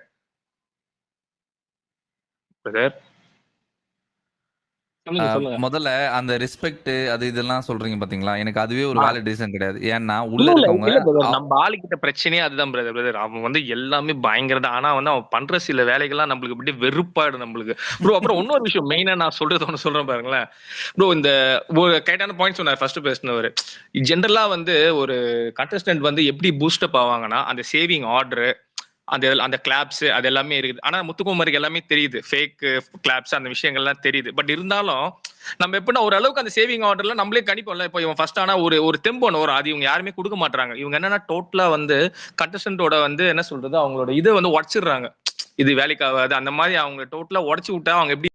முதல்ல அந்த ரெஸ்பெக்ட் அது இதெல்லாம் சொல்றீங்க பாத்தீங்களா, எனக்கு அதுவே ஒரு வேலிட் ரீசன் கிடையாது. ஏன்னா உள்ள இருக்கவங்க நம்ம ஆளுகிட்ட பிரச்சனையே அதுதான் பிரதர். அவன் வந்து எல்லாமே பயங்கரதான். ஆனா வந்து அவன் பண்ற சில வேலைகள்லாம் நம்மளுக்கு அப்படியே வெறுப்பாடு நம்மளுக்கு ப்ரோ. அப்புறம் இன்னொரு விஷயம் மெயினா நான் சொல்றது ஒண்ணு சொல்றேன் பாருங்களேன் ப்ரோ. இந்த ஒரு கரெக்டான பாயிண்ட் சொன்னார் ஃபர்ஸ்ட் பேசினவர். ஜென்ரலா வந்து ஒரு கண்டஸ்டன்ட் வந்து எப்படி பூஸ்டப் ஆவாங்கன்னா, அந்த சேவிங் ஆர்டர், அந்த கிளாப்ஸ் அது எல்லாமே இருக்குது. ஆனா முத்துக்குமருக்கு எல்லாமே தெரியுது, ஃபேக் கிளாப்ஸ் அந்த விஷயங்கள்லாம் தெரியுது. பட் இருந்தாலும் நம்ம எப்படின்னா ஒரு அளவுக்கு அந்த சேவிங் ஆர்டர்ல நம்மளே கணிப்போம்ல. இப்போ இவன் ஃபர்ஸ்ட் ஆனா ஒரு தெம்பு வரும், அது இவங்க யாருமே கொடுக்க மாட்டாங்க. இவங்க என்னன்னா டோட்டலா வந்து கண்டஸ்டன்டோட வந்து என்ன சொல்றது, அவங்களோட இதை வந்து உடச்சிடுறாங்க. இது வேலைக்கு ஆகாது அந்த மாதிரி அவங்க டோட்டலா உடச்சு விட்டா அவங்க எப்படி